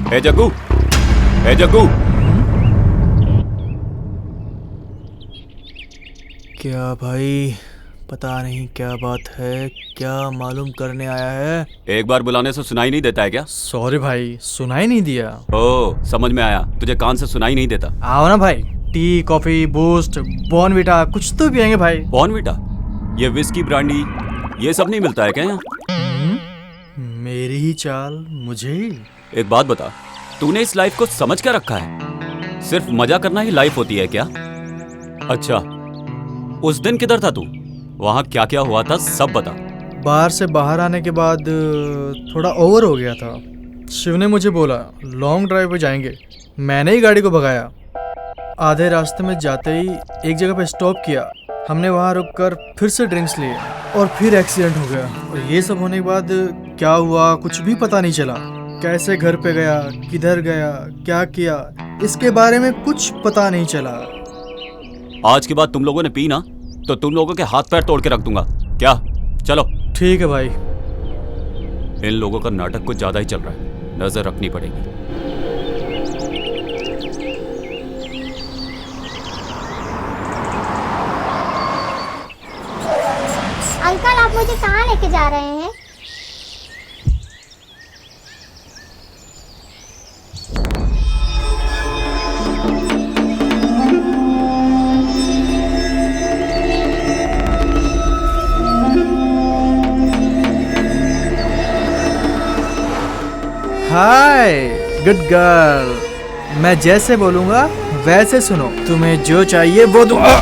ए जग्गू, ए जग्गू। क्या भाई, पता नहीं क्या बात है, क्या मालूम करने आया है। एक बार बुलाने से सुनाई नहीं देता है क्या? सॉरी भाई, सुनाई नहीं दिया। ओ, समझ में आया, तुझे कान से सुनाई नहीं देता। आओ ना भाई, टी कॉफी बूस्ट बॉर्नविटा कुछ तो पियेंगे भाई। बॉर्नविटा, ये विस्की ब्रांडी ये सब नहीं मिलता है क्या यहाँ? मेरी ही चाल मुझे ही। एक बात बता, तूने इस लाइफ को समझ क्या रखा है? सिर्फ मजा करना ही लाइफ होती है क्या? अच्छा, उस दिन किधर था तू? वहाँ क्या क्या हुआ था सब बता। बाहर से बाहर आने के बाद थोड़ा ओवर हो गया था। शिव ने मुझे बोला लॉन्ग ड्राइव पे जाएंगे, मैंने ही गाड़ी को भगाया। आधे रास्ते में जाते ही एक जगह पे स्टॉप किया, हमने वहाँ रुककर फिर से ड्रिंक्स लिए और फिर एक्सीडेंट हो गया। और ये सब होने के बाद क्या हुआ कुछ भी पता नहीं चला। कैसे घर पे गया, किधर गया, क्या किया, इसके बारे में कुछ पता नहीं चला। आज के बाद तुम लोगों ने पी ना तो तुम लोगों के हाथ पैर तोड़ के रख दूंगा। क्या? चलो। ठीक है भाई। इन लोगों का नाटक कुछ ज्यादा ही चल रहा है, नजर रखनी पड़ेगी। अंकल, आप मुझे कहाँ लेके जा रहे हैं? हाय गुड गर्ल, मैं जैसे बोलूंगा वैसे सुनो, तुम्हें जो चाहिए वो दूंगा।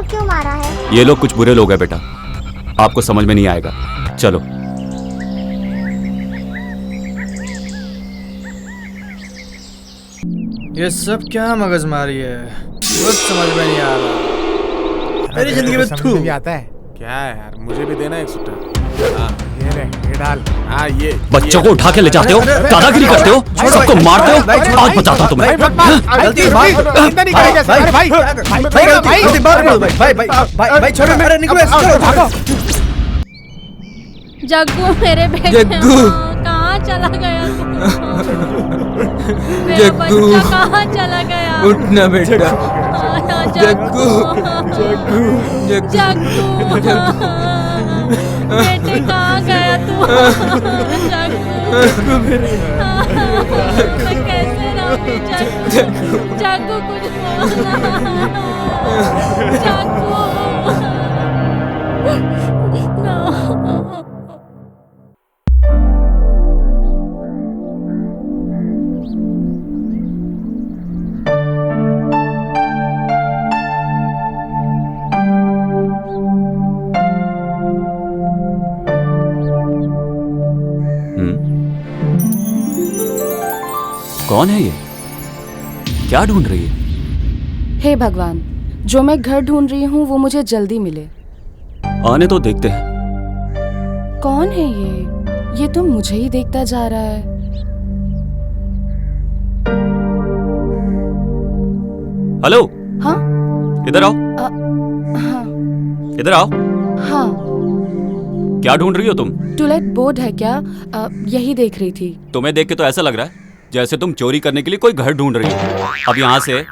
क्यों मारा है? ये लोग कुछ बुरे लोग हैं बेटा, आपको समझ में नहीं आएगा। चलो। ये सब क्या मगजमारी है, कुछ समझ में नहीं आ रहा। मेरी जिंदगी में समझ नहीं आता है। क्या है यार, मुझे भी देना एक सुट्टा। ये ले, ये डाल। ये बच्चों को उठा के ले जाते हो, दादागिरी करते हो, सबको मारते हो। आज बताता हूं तुम्हें। जग्गू मेरे बेटे, जग्गू कहाँ चला गया तू? मेरा जग्गू बच्चा कहाँ चला गया? उठना बेटा। जग्गू, जग्गू जग्गू बेटे कहाँ गया तू? जग्गू मैं कैसे रहूँ? जग्गू कुछ बोलना। जग्गू कौन है ये? क्या ढूंढ रही है? हे भगवान, जो मैं घर ढूंढ रही हूँ वो मुझे जल्दी मिले। आने तो देखते हैं। कौन है ये तो मुझे ही देखता जा रहा है। हेलो, हाँ इधर आओ। हाँ इधर आओ। हाँ। क्या ढूंढ रही हो तुम? टूलेट बोर्ड है क्या? यही देख रही थी। तुम्हें देख के तो ऐसा लग रहा है जैसे तुम चोरी करने के लिए कोई घर ढूंढ रही हो। अब यहाँ से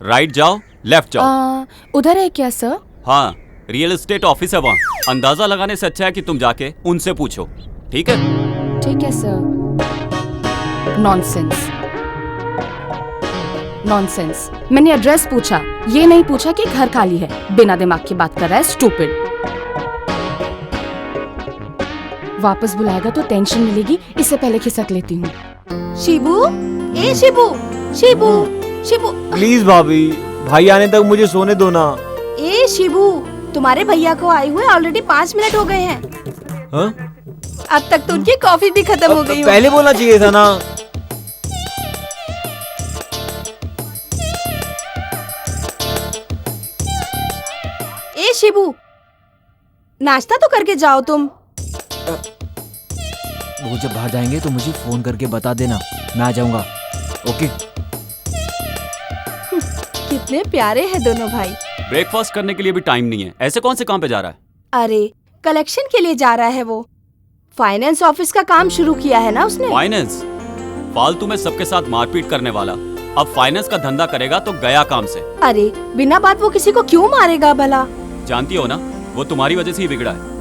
राइट जाओ, लेफ्ट जाओ। उधर है क्या सर? हाँ, रियल एस्टेट ऑफिस है वहाँ। अंदाजा लगाने से अच्छा है कि तुम जाके उनसे पूछो, ठीक है? ठीक है सर। Nonsense, nonsense. मैंने एड्रेस पूछा, ये नहीं पूछा कि घर खाली है। बिना दिमाग की बात कर रहा है, स्टूपिड। वापस बुलाएगा तो टेंशन मिलेगी, इससे पहले खिसक लेती हूँ। शिबू, ए शिबू, शिबू, शिबू। प्लीज भाभी, भाई आने तक मुझे सोने दो ना। ए शिबू, तुम्हारे भैया को आए हुए ऑलरेडी 5 मिनट हो गए हैं। हाँ? अब तक तो उनकी कॉफी भी खत्म हो गई हो। पहले बोलना चाहिए था ना। ए शिबू, नाश्ता तो करके जाओ तुम। वो जब बाहर जाएंगे तो मुझे फोन करके बता देना, मैं आ जाऊंगा। ओके। कितने प्यारे हैं दोनों भाई। ब्रेकफास्ट करने के लिए भी टाइम नहीं है। ऐसे कौन से काम पे जा रहा है? अरे कलेक्शन के लिए जा रहा है वो। फाइनेंस ऑफिस का काम शुरू किया है ना उसने। फाइनेंस? फालतू में सबके साथ मारपीट करने वाला अब फाइनेंस का धंधा करेगा तो गया काम से। अरे बिना बात वो किसी को क्यों मारेगा भला? जानती हो ना, वो तुम्हारी वजह से ही बिगड़ा है।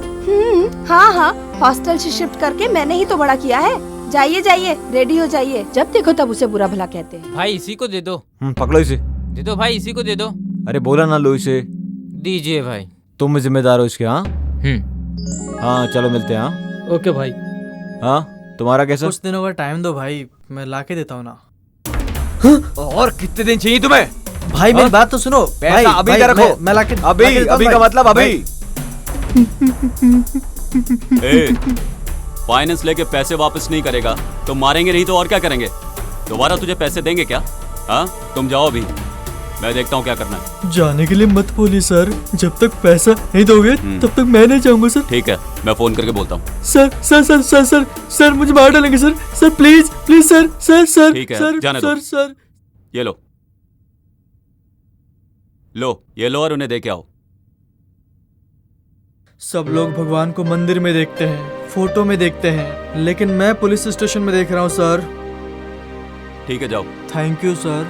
हाँ हाँ, हॉस्टल से शिफ्ट करके मैंने ही तो बड़ा किया है। जाइए जाइए, रेडी हो जाइए। जब देखो तब उसे बुरा भला कहते हैं। भाई इसी को दे दो। पकड़ो इसे। दे दो भाई, इसी को दे दो। अरे बोला ना लो इसे। दीजिए भाई। तुम जिम्मेदार हो इसके। हाँ हाँ, चलो मिलते हैं। हाँ ओके भाई। हाँ, तुम्हारा कैसा? कुछ दिनों का टाइम दो भाई, मैं ला के देता हूँ ना। और कितने दिन चाहिए तुम्हें? भाई मेरी बात तो सुनो। पैसा भाई, अभी भाई, का रखो। मैं लाके अभी अभी का मतलब अभी। फाइनेंस लेके पैसे वापस नहीं करेगा तो मारेंगे नहीं तो और क्या करेंगे? दोबारा तुझे पैसे देंगे क्या? हाँ, तुम जाओ अभी, मैं देखता हूँ क्या करना है। जाने के लिए मत बोलिए सर, जब तक पैसा नहीं दोगे तब तक मैं नहीं जाऊंगा सर। ठीक है, मैं फोन करके बोलता हूँ। Sir sir sir sir sir sir मुझे मार डालेंगे sir. Sir please please sir sir sir. ठीक है, सर, जाने दो। सर सर ये लो ये लो और उन्हें दे के आओ। सब लोग भगवान को मंदिर में देखते हैं, फोटो में देखते हैं, लेकिन मैं पुलिस स्टेशन में देख रहा हूँ सर। ठीक है, जाओ। थैंक यू सर,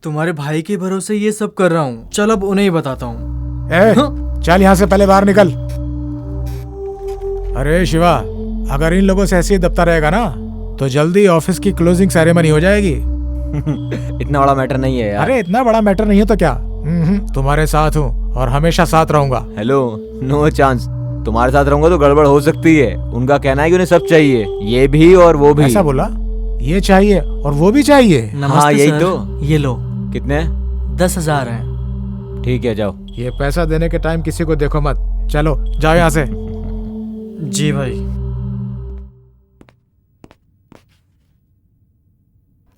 तुम्हारे भाई के भरोसे ये सब कर रहा हूँ। चल अब उन्हें ही बताता हूँ। चल यहाँ से पहले बाहर निकल। अरे शिवा, अगर इन लोगों से ऐसे ही दबता रहेगा ना तो जल्दी ऑफिस की क्लोजिंग सेरेमनी हो जाएगी। इतना बड़ा मैटर नहीं है यार। अरे इतना बड़ा मैटर नहीं है तो क्या, तुम्हारे साथ हूँ और हमेशा साथ रहूंगा। Hello, no chance. तुम्हारे साथ रहूंगा तो गड़बड़ हो सकती है। उनका कहना है कि उन्हें सब चाहिए, ये भी और वो भी। ऐसा बोला? ये चाहिए और वो भी चाहिए? हाँ यही तो। ये लो। कितने? 10,000 है। ठीक है, जाओ। ये पैसा देने के टाइम किसी को देखो मत। चलो जाओ यहाँ से। जी भाई।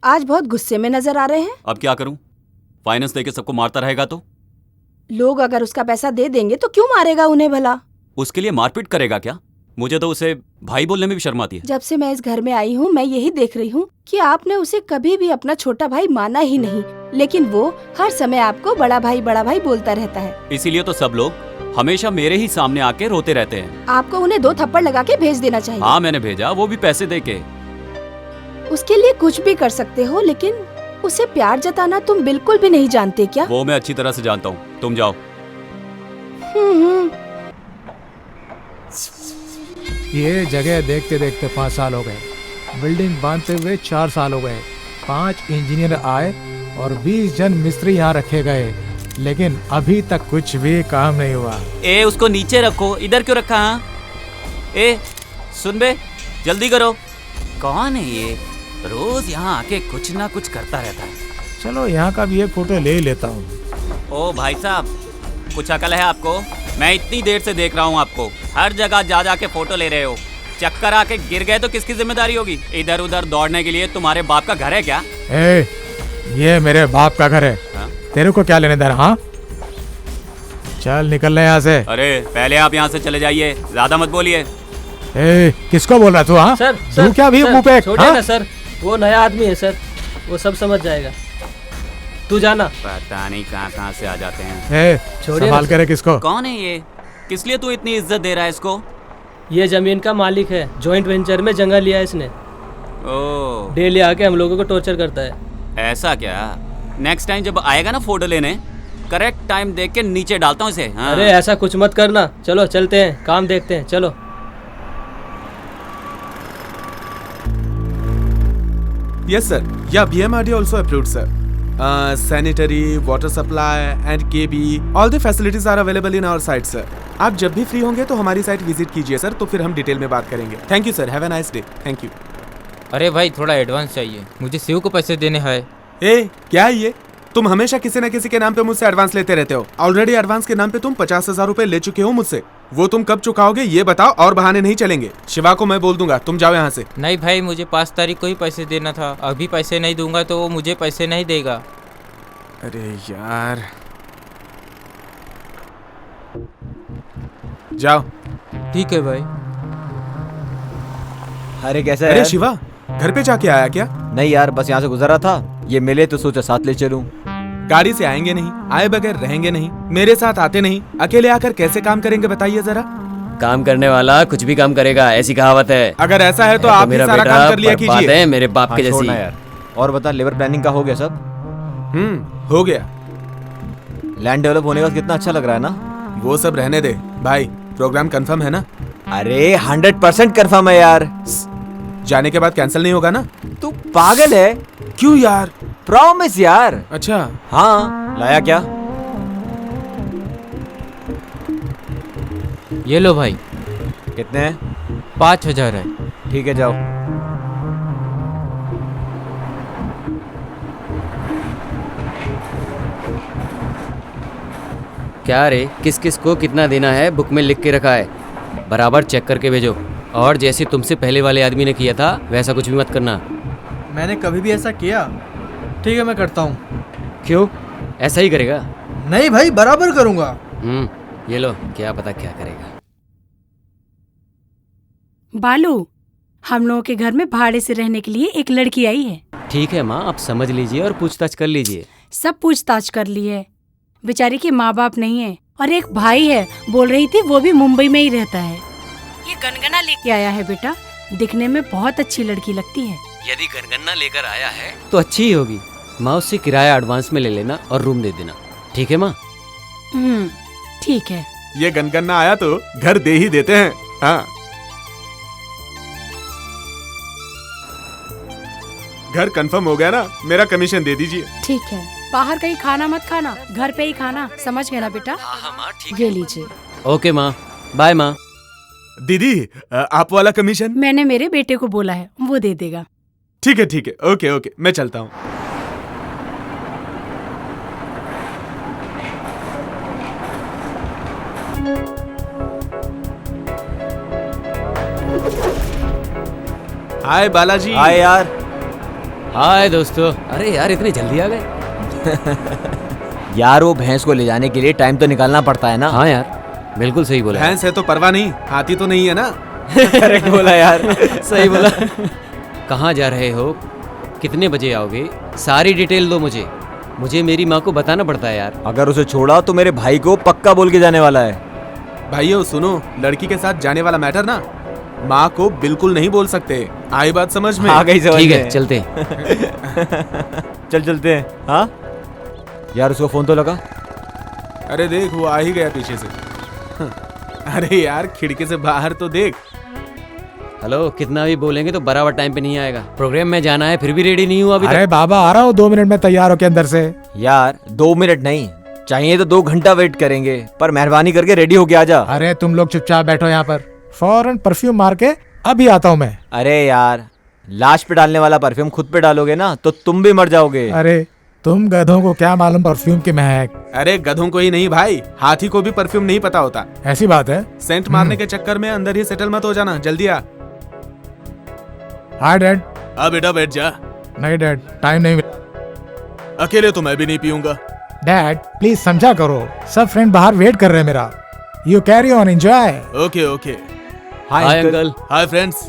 आज बहुत गुस्से में नजर आ रहे हैं। अब क्या करूं? फाइनेंस देके सबको मारता रहेगा तो? लोग अगर उसका पैसा दे देंगे तो क्यों मारेगा उन्हें भला? उसके लिए मारपीट करेगा क्या? मुझे तो उसे भाई बोलने में भी शर्म आती है। जब से मैं इस घर में आई हूँ मैं यही देख रही हूँ कि आपने उसे कभी भी अपना छोटा भाई माना ही नहीं, लेकिन वो हर समय आपको बड़ा भाई बोलता रहता है। इसीलिए तो सब लोग हमेशा मेरे ही सामने आके रोते रहते हैं। आपको उन्हें 2 थप्पड़ लगा के भेज देना चाहिए। हाँ मैंने भेजा, वो भी पैसे दे के। उसके लिए कुछ भी कर सकते हो, लेकिन उसे प्यार जताना तुम बिल्कुल भी नहीं जानते क्या? वो मैं अच्छी तरह से जानता हूँ, तुम जाओ। ये जगह देखते देखते 5 साल हो गए, बिल्डिंग बांधते हुए 4 साल हो गए, 5 इंजीनियर आए और 20 जन मिस्त्री यहाँ रखे गए, लेकिन अभी तक कुछ भी काम नहीं हुआ। ए उसको नीचे रखो, इधर क्यों रखा? हाँ ए सुन बे, जल्दी करो। कौन है ये? रोज यहाँ आके कुछ ना कुछ करता रहता है। चलो यहाँ का भी एक फोटो ले लेता हूँ। ओ भाई साहब, कुछ अकल है आपको? मैं इतनी देर से देख रहा हूँ आपको, हर जगह जा जा के फोटो ले रहे हो। चक्कर आके गिर गए तो किसकी जिम्मेदारी होगी? इधर उधर दौड़ने के लिए तुम्हारे बाप का घर है क्या? ए, ये मेरे बाप का घर है। हाँ? तेरे को क्या लेने देना? हाँ, चल निकल ले यहाँ से। अरे पहले आप यहाँ से चले जाइए, ज्यादा मत बोलिए। ए, किसको बोल रहा है तू? हाँ, सर तू क्या भी मुंह पे? छोड़िए हाँ? ना सर, वो नया आदमी है सर, वो सब समझ जाएगा। तू जाना। पता नहीं कहाँ से आ जाते हैं। ए, छोड़िए संभाल ना करे किसको? कौन है ये? किस लिए तू इतनी इज्जत दे रहा है इसको? ये जमीन का मालिक है, जॉइंट वेंचर में जगह लिया है इसने। ओह, डेली आके हम लोगों को टॉर्चर करता है। ऐसा क्या? नेक्स्ट टाइम जब आएगा ना फोटो लेने, करेक्ट टाइम देख के नीचे डालता हूँ इसे। हाँ। अरे ऐसा कुछ मत करना, चलो चलते हैं, काम देखते हैं, चलो। Yes, sir. Yeah, BMRD also approved, sir. Sanitary, water supply and KB, all the facilities are available in our site, sir. आप जब भी फ्री होंगे तो हमारी साइट विजिट कीजिए सर, तो फिर हम डिटेल में बात करेंगे। Thank you sir, have a nice day. Thank you. अरे भाई थोड़ा एडवांस चाहिए, मुझे शिव को पैसे देने हैं। ए, क्या है ये? तुम हमेशा किसी न किसी के नाम पे मुझसे एडवांस लेते रहते हो। ऑलरेडी एडवांस के नाम पे तुम 50,000 रुपए ले चुके हो मुझसे। वो तुम कब चुकाओगे ये बताओ, और बहाने नहीं चलेंगे। शिवा को मैं बोल दूंगा, तुम जाओ यहाँ से। नहीं भाई, मुझे 5 तारीख को ही पैसे देना था, अभी पैसे नहीं दूंगा तो वो मुझे पैसे नहीं देगा। अरे यार, जाओ। ठीक है भाई। अरे कैसा है अरे यार? शिवा, घर पे जाके आया क्या? नहीं यार, बस यहाँ से गुजर रहा था, ये मिले तो सोचा साथ ले चलूं। गाड़ी से आएंगे नहीं, आए बगैर रहेंगे नहीं, मेरे साथ आते नहीं, अकेले आकर कैसे काम करेंगे बताइए जरा। काम करने वाला कुछ भी काम करेगा, ऐसी कहावत है। अगर ऐसा है तो आप ही सारा काम कर लिया कीजिए। है मेरे बाप के जैसी। छोड़ना यार। और बता, लेबर प्लानिंग का हो गया सब? हो गया। लैंड डेवलप होने का कितना अच्छा लग रहा है ना? वो सब रहने दे भाई, प्रोग्राम कंफर्म है ना? अरे 100% कंफर्म है यार। जाने के बाद कैंसिल नहीं होगा ना? तू पागल है? क्यों यार? प्रॉमिस यार। अच्छा हाँ, लाया क्या? ये लो भाई। कितने हैं? 5,000 है। ठीक है, जाओ। क्या रे, किस किस को कितना देना है बुक में लिख के रखा है, बराबर चेक करके भेजो। और जैसे तुमसे पहले वाले आदमी ने किया था वैसा कुछ भी मत करना। मैंने कभी भी ऐसा किया? ठीक है, मैं करता हूँ। क्यों, ऐसा ही करेगा? नहीं भाई, बराबर करूँगा। ये लो, क्या पता क्या करेगा। बालू, हम लोगों के घर में भाड़े से रहने के लिए एक लड़की आई है। ठीक है माँ, आप समझ लीजिए और पूछताछ कर लीजिए। सब पूछताछ कर ली है। बेचारी के माँ बाप नहीं है और एक भाई है, बोल रही थी वो भी मुंबई में ही रहता है। ये गनगना लेके आया है बेटा, दिखने में बहुत अच्छी लड़की लगती है। यदि गनगना लेकर आया है तो अच्छी ही होगी। माँ, उससे किराया एडवांस में ले लेना और रूम दे देना। ठीक है माँ? ठीक है। ये गनगना आया तो घर दे ही देते हैं। हाँ, घर कंफर्म हो गया ना, मेरा कमीशन दे दीजिए। ठीक है, बाहर कहीं खाना मत खाना, घर पे ही खाना, समझ गए ना बेटा? हाँ माँ, ठीक ये लीजिए। ओके माँ, बाय माँ। दीदी, आप वाला कमीशन? मैंने मेरे बेटे को बोला है, वो दे देगा। ठीक है ठीक है, ओके ओके, मैं चलता हूँ। हाय बालाजी। हाय यार। हाय दोस्तों। अरे यार, इतनी जल्दी आ गए? यार, वो भैंस को ले जाने के लिए टाइम तो निकालना पड़ता है ना। हाँ यार, बिल्कुल सही बोला। भैंस है तो परवाह नहीं, हाथी तो नहीं है ना। करेक्ट बोला यार। सही बोला। कहाँ जा रहे हो, कितने बजे आओगे, सारी डिटेल दो मुझे। मुझे मेरी माँ को बताना पड़ता है यार। अगर उसे छोड़ा तो मेरे भाई को पक्का बोल के जाने वाला है। भाइयों सुनो, लड़की के साथ जाने वाला मैटर ना माँ को बिल्कुल नहीं बोल सकते। आई बात समझ में? आ गई समझ में। ठीक है, चलते। चलते हैं। हाँ यार, उसको फोन तो लगा। अरे देख, वो आ ही गया पीछे से। अरे यार, खिड़की से बाहर तो देख। हेलो, कितना भी बोलेंगे तो बराबर टाइम पे नहीं आएगा। प्रोग्राम में जाना है, फिर भी रेडी नहीं हुआ अभी अरे तक। बाबा, आ रहा हूँ 2 मिनट में तैयार हो के अंदर से। यार 2 मिनट नहीं चाहिए तो 2 घंटा वेट करेंगे, पर मेहरबानी करके रेडी होके आ जा। अरे तुम लोग चुपचाप बैठो यहाँ पर, फौरन परफ्यूम मार के अभी आता हूँ मैं। अरे यार, लाश पे डालने वाला परफ्यूम खुद पे डालोगे ना तो तुम भी मर जाओगे। अरे तुम गधों को क्या मालूम परफ्यूम की महक। अरे गधों को ही नहीं भाई, हाथी को भी परफ्यूम नहीं पता होता। ऐसी बात है? सेंट मारने के चक्कर में अंदर ही सेटल मत हो जाना, जल्दी आ। Hi dad. बेटा बैठ जा। नहीं डैड, टाइम नहीं मिला। अकेले तो मैं भी नहीं पीऊंगा। डैड प्लीज समझा करो, सब फ्रेंड बाहर वेट कर रहे हैं मेरा। You carry on, enjoy. Okay okay. Hi uncle. Hi friends,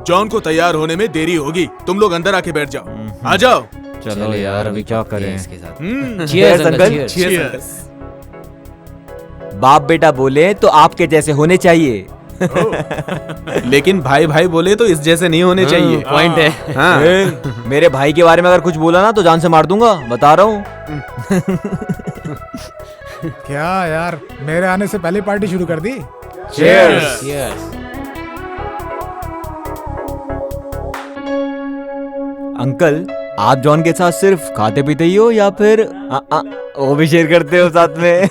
John को तैयार होने में देरी होगी, तुम लोग अंदर आके बैठ जाओ। आ जाओ। चलो यार, अभी क्या करें इसके साथ। Cheers, uncle. Cheers. बाप बेटा बोले तो आपके जैसे होने चाहिए। लेकिन भाई भाई बोले तो इस जैसे नहीं होने चाहिए। पॉइंट है। हाँ। मेरे भाई के बारे में अगर कुछ बोला ना तो जान से मार दूंगा, बता रहा हूँ। क्या यार, मेरे आने से पहले पार्टी शुरू कर दी। Cheers. अंकल, आप जॉन के साथ सिर्फ खाते पीते ही हो या फिर वो भी शेयर करते हो साथ में?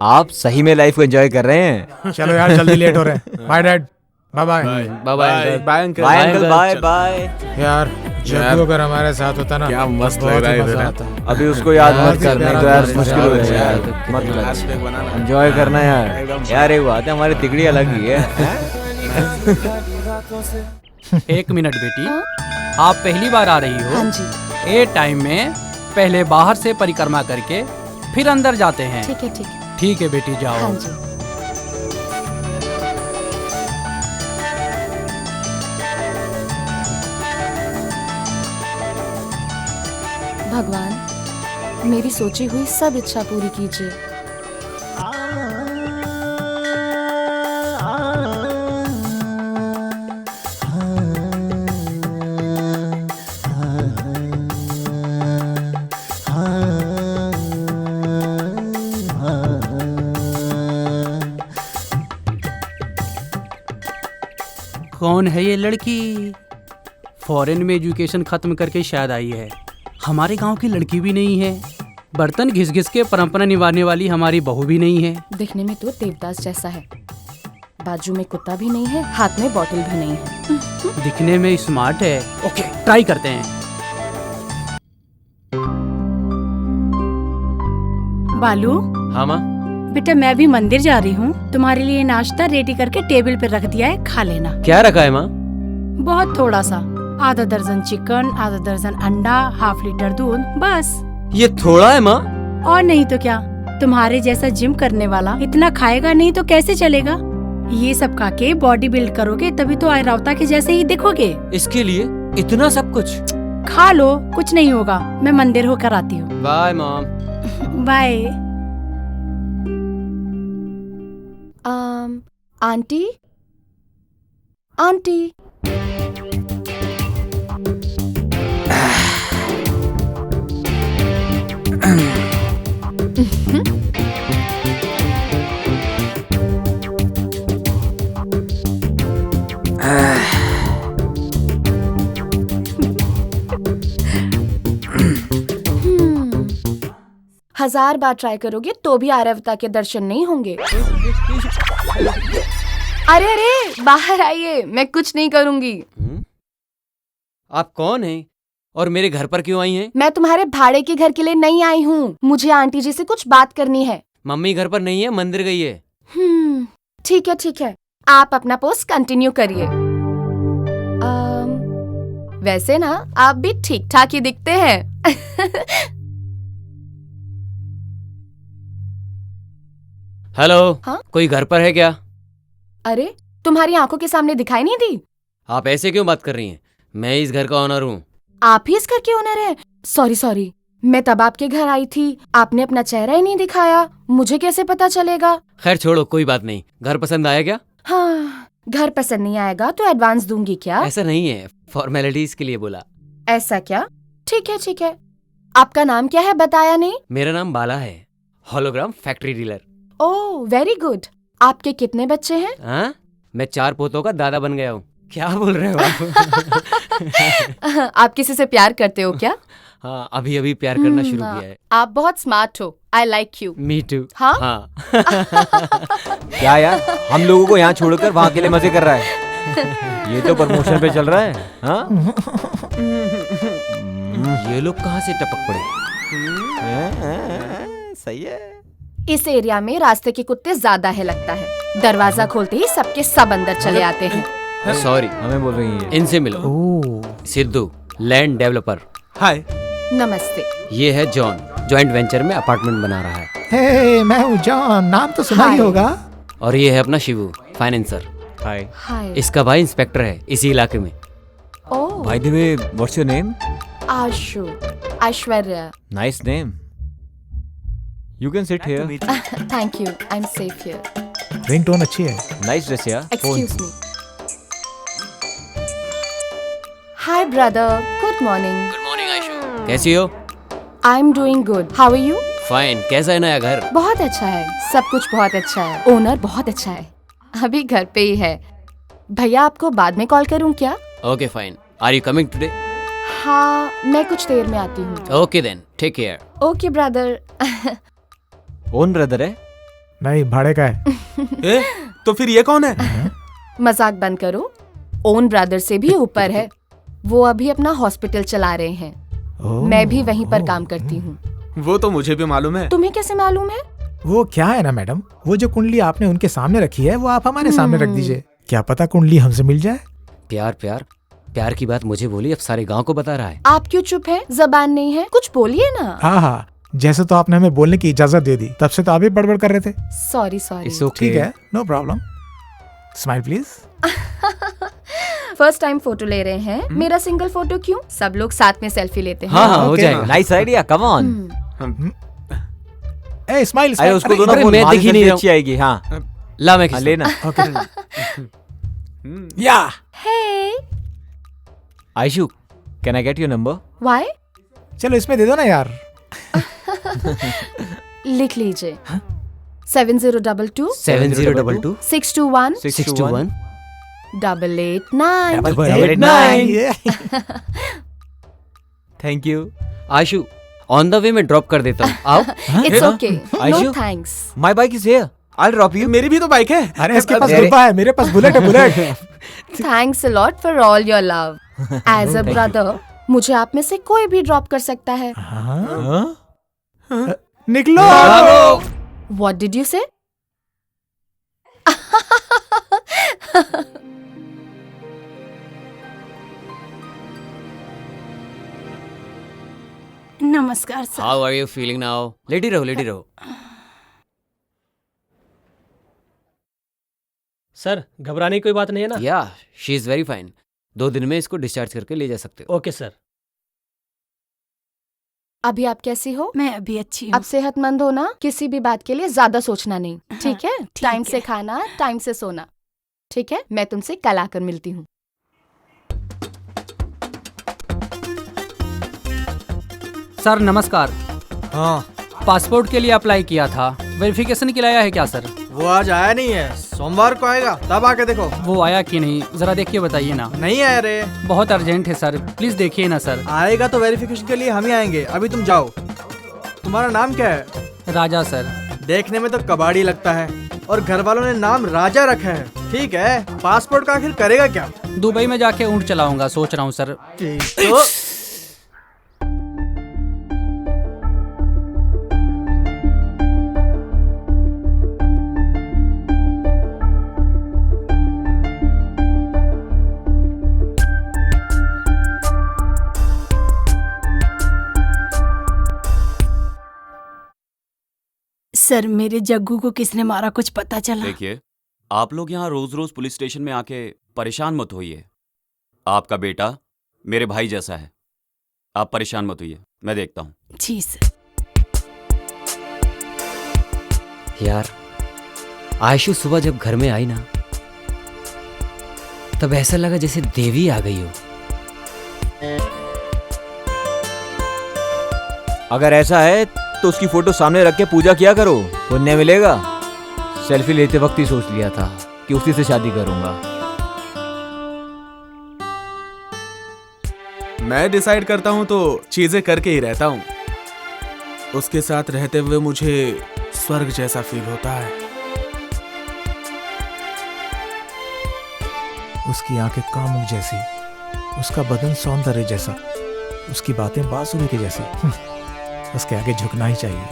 आप सही में लाइफ को एंजॉय कर रहे हैं। चलो यार, जल्दी लेट हो रहे हैं। Bye dad, bye bye. Bye bye bye uncle. Bye uncle, bye bye. यार जब अगर हमारे साथ होता ना, क्या मस्त बहुत लग रहा है ही मजा इधर। आता। अभी उसको याद मत कर, नहीं तो यार मुश्किल हो यार, जाएगा। मत एंजॉय करना यार। यार एक बात है, हमारी तिकड़ी अलग ही है। एक मिनट बेटी, आप पहली बार आ रही हो? हाँ जी। ए टाइम में पहले बाहर से परिक्रमा करके फिर अंदर जाते हैं। ठीक है ठीक है। ठीक है बेटी, जाओ। हाँ जी। भगवान, मेरी सोची हुई सब इच्छा पूरी कीजिए। कौन है ये लड़की? फॉरेन में एजुकेशन खत्म करके शायद आई है। हमारे गांव की लड़की भी नहीं है। बर्तन घिस घिस के परंपरा निभाने वाली हमारी बहू भी नहीं है। दिखने में तो देवदास जैसा है, बाजू में कुत्ता भी नहीं है, हाथ में बोतल भी नहीं है। दिखने में स्मार्ट है। ओके, ट्राई करते हैं। बालू, हाँ माँ। बेटा मैं भी मंदिर जा रही हूँ, तुम्हारे लिए नाश्ता रेडी करके टेबल पे रख दिया है, खा लेना। क्या रखा है माँ? बहुत थोड़ा सा, आधा दर्जन चिकन, आधा दर्जन अंडा, ½ लीटर दूध, बस। ये थोड़ा है माँ? और नहीं तो क्या, तुम्हारे जैसा जिम करने वाला इतना खाएगा नहीं तो कैसे चलेगा। ये सब खा के बॉडी बिल्ड करोगे तभी तो आयरावता के जैसे ही दिखोगे। इसके लिए इतना सब कुछ? खा लो, कुछ नहीं होगा। मैं मंदिर होकर आती हूँ। Bye mom. Bye. Aunty, aunty. हजार बार ट्राई करोगे तो भी आर्यवता के दर्शन नहीं होंगे। अरे अरे, बाहर आइए, मैं कुछ नहीं करूंगी। आप कौन हैं और मेरे घर पर क्यों आई हैं? मैं तुम्हारे भाड़े के घर के लिए नहीं आई हूँ, मुझे आंटी जी से कुछ बात करनी है। मम्मी घर पर नहीं है, मंदिर गई है। ठीक है ठीक है, आप अपना पोस्ट कंटिन्यू करिए। वैसे ना आप भी ठीक ठाक ही दिखते हैं। हेलो। हाँ? कोई घर पर है क्या? अरे, तुम्हारी आंखों के सामने दिखाई नहीं दी? आप ऐसे क्यों बात कर रही हैं? मैं इस घर का ओनर हूँ। आप ही इस घर के ओनर हैं? सॉरी सॉरी, मैं तब आपके घर आई थी, आपने अपना चेहरा ही नहीं दिखाया, मुझे कैसे पता चलेगा। खैर छोड़ो, कोई बात नहीं। घर पसंद आया क्या? हाँ, घर पसंद नहीं आएगा तो एडवांस दूंगी क्या? ऐसा नहीं है, फॉर्मेलिटीज के लिए बोला। ऐसा क्या? ठीक है ठीक है। आपका नाम क्या है बताया नहीं? मेरा नाम बाला है, hologram factory dealer. Oh very good. आपके कितने बच्चे हैं? हाँ, मैं 4 पोतों का दादा बन गया हूँ। क्या बोल रहे हो आप? आप किसी से प्यार करते हो क्या? हाँ, अभी अभी प्यार करना शुरू किया है। आप बहुत स्मार्ट हो, I like you. Me too. हाँ? क्या यार, हम लोगों को यहाँ छोड़कर वहाँ के लिए मजे कर रहा है। ये तो प्रमोशन पे चल रहा है। हाँ? ये लोग कहाँ से टपक पड़े? सही है। इस एरिया में रास्ते के कुत्ते ज्यादा है लगता है। दरवाजा खोलते ही सबके सब अंदर चले आते हैं। सॉरी, हमें बोल रही है। इनसे मिलो। Sidhu, land developer. हाय। नमस्ते। ये है जॉन, जॉइंट वेंचर में अपार्टमेंट बना रहा है। हे, मैं हूँ जॉन, नाम तो सुना ही Hi. होगा। और ये है अपना शिवू, फाइनेंसर। हाय। हाय। इसका भाई इंस्पेक्टर है इसी इलाके में। Oh, by the way, what's your name? Ashu, Aishwarya. Nice name. You can sit here. Thank you, I am safe here. Ringtone अच्छी है। नाइस ड्रेस यार। Excuse me. Hi brother, good morning. Good morning Aishu. कैसी हो? I am doing good, how are you? Fine. कैसा है नया घर? बहुत अच्छा है, सब कुछ बहुत अच्छा है। ओनर बहुत अच्छा है, अभी घर पे ही है। भैया आपको बाद में कॉल करूं क्या? Okay fine. Are you coming today? हाँ, मैं कुछ देर में आती हूँ। Okay then, take care. Okay brother. Own brother है? नहीं, भाड़े का है। ए, तो फिर ये कौन है? मजाक बंद करो, ओन ब्रदर से भी ऊपर है। वो अभी अपना हॉस्पिटल चला रहे हैं, मैं भी वहीं पर काम करती हूँ। वो तो मुझे भी मालूम है। तुम्हें कैसे मालूम है? वो क्या है ना मैडम, वो जो कुंडली आपने उनके सामने रखी है वो आप हमारे सामने रख दीजिए। क्या पता कुंडली हमसे मिल जाए। प्यार प्यार प्यार की बात मुझे बोली, अब सारे गांव को बता रहा है। आप क्यों चुप है? जबान नहीं है, कुछ बोलिए ना। हाँ हाँ, जैसे तो आपने हमें बोलने की इजाजत दे दी, तब से तो आप भी बड़बड़ कर रहे थे। Sorry sorry. ठीक है, no problem. Smile please. First time photo ले रहे हैं, मेरा सिंगल फोटो क्यों? सब लोग साथ में सेल्फी लेते हैं। हाँ हाँ, हो जाएगा। Nice idea, come on. A smile. अरे उसको दो ना, अरे मैं दिख ही नहीं रहा हूँ। अच्छी आएगी। हाँ ला मैं लेना। या hey, Aishu, can I get your number? Why? चलो इसमें दे दो ना यार। लिख लीजिए। 7022 7022 621 621 889। 889। Thank you. Ayshu, on the way में ड्रॉप कर देता हूँ, आओ। It's okay, no Ayshu? Thanks. My bike is here, I will drop you. मेरी भी तो बाइक है। अरे इसके पास गुब्बा है, मेरे पास बुलेट है, bullet. Thanks a lot for all your love. As a brother मुझे आप में से कोई भी ड्रॉप कर सकता है। निकलो। What did you say? नमस्कार sir. How are you feeling now? लेटी रहो, लेटी रहो। सर, घबराने की कोई बात नहीं है ना? या शी इज वेरी फाइन। 2 दिन में इसको डिस्चार्ज करके ले जा सकते हो। Okay sir. अभी आप कैसी हो? मैं अभी अच्छी हूँ। अब सेहतमंद हो ना, किसी भी बात के लिए ज्यादा सोचना नहीं, ठीक है? ठीक टाइम है। से खाना, टाइम से सोना, ठीक है? मैं तुमसे कल आकर मिलती हूँ। सर नमस्कार। हाँ, पासपोर्ट के लिए अप्लाई किया था, वेरिफिकेशन के लिए आया है क्या सर? वो आज आया नहीं है, सोमवार को आएगा, तब आके देखो। वो आया कि नहीं, जरा देखिए बताइए ना। नहीं आया रे। बहुत अर्जेंट है सर, प्लीज देखिए ना सर। आएगा तो वेरिफिकेशन के लिए हम ही आएंगे, अभी तुम जाओ। तुम्हारा नाम क्या है? राजा सर। देखने में तो कबाड़ी लगता है, और घर वालों ने नाम राजा रखा है। ठीक है, पासपोर्ट का आखिर करेगा क्या? दुबई में जाके ऊँट चलाऊंगा सोच रहा हूँ सर। तो सर, मेरे जग्गू को किसने मारा, कुछ पता चला? देखिए, आप लोग यहाँ रोज रोज पुलिस स्टेशन में आके परेशान मत होइए। आपका बेटा मेरे भाई जैसा है, आप परेशान मत होइए, मैं देखता हूँ। जी सर। यार, आयशु सुबह जब घर में आई ना, तब ऐसा लगा जैसे देवी आ गई हो। अगर ऐसा है तो उसकी फोटो सामने रख के पूजा किया करो, पुण्य मिलेगा। सेल्फी लेते वक्त ही सोच लिया था कि उसी से शादी करूंगा। मैं डिसाइड करता हूँ तो चीजें करके ही रहता हूँ। उसके साथ रहते हुए मुझे स्वर्ग जैसा फील होता है। उसकी आंखें कामुक जैसी, उसका बदन सौंदर्य जैसा, उसकी बातें बांसुरी के जैसी। उसके आगे झुकना ही चाहिए।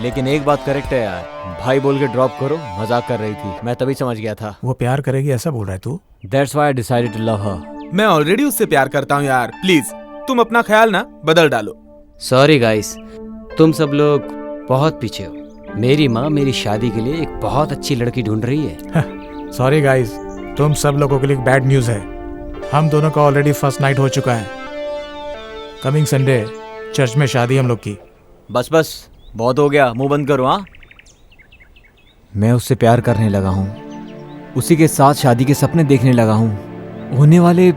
लेकिन एक बात करेक्ट है यार, भाई बोल के ड्रॉप करो, मजाक कर रही थी, मैं तभी समझ गया था। वो प्यार करेगी ऐसा बोल रहा है तू? That's why I decided to love her. मैं ऑलरेडी उससे प्यार करता हूँ यार, प्लीज तुम अपना ख्याल ना बदल डालो। सॉरी गाइस, तुम सब लोग बहुत पीछे हो। मेरी माँ मेरी शादी के लिए एक बहुत अच्छी लड़की ढूंढ रही है। सॉरी गाइस, तुम सब लोगों के लिए बैड न्यूज़ है। हम दोनों का ऑलरेडी फर्स्ट नाइट हो चुका है। कमिंग संडे चर्च में शादी हम लोग की। बस बस, बहुत हो गया, मुंह बंद करो। हाँ, मैं उससे प्यार करने लगा हूँ, उसी के साथ शादी के सपने देखने लगा हूँ। होने वाले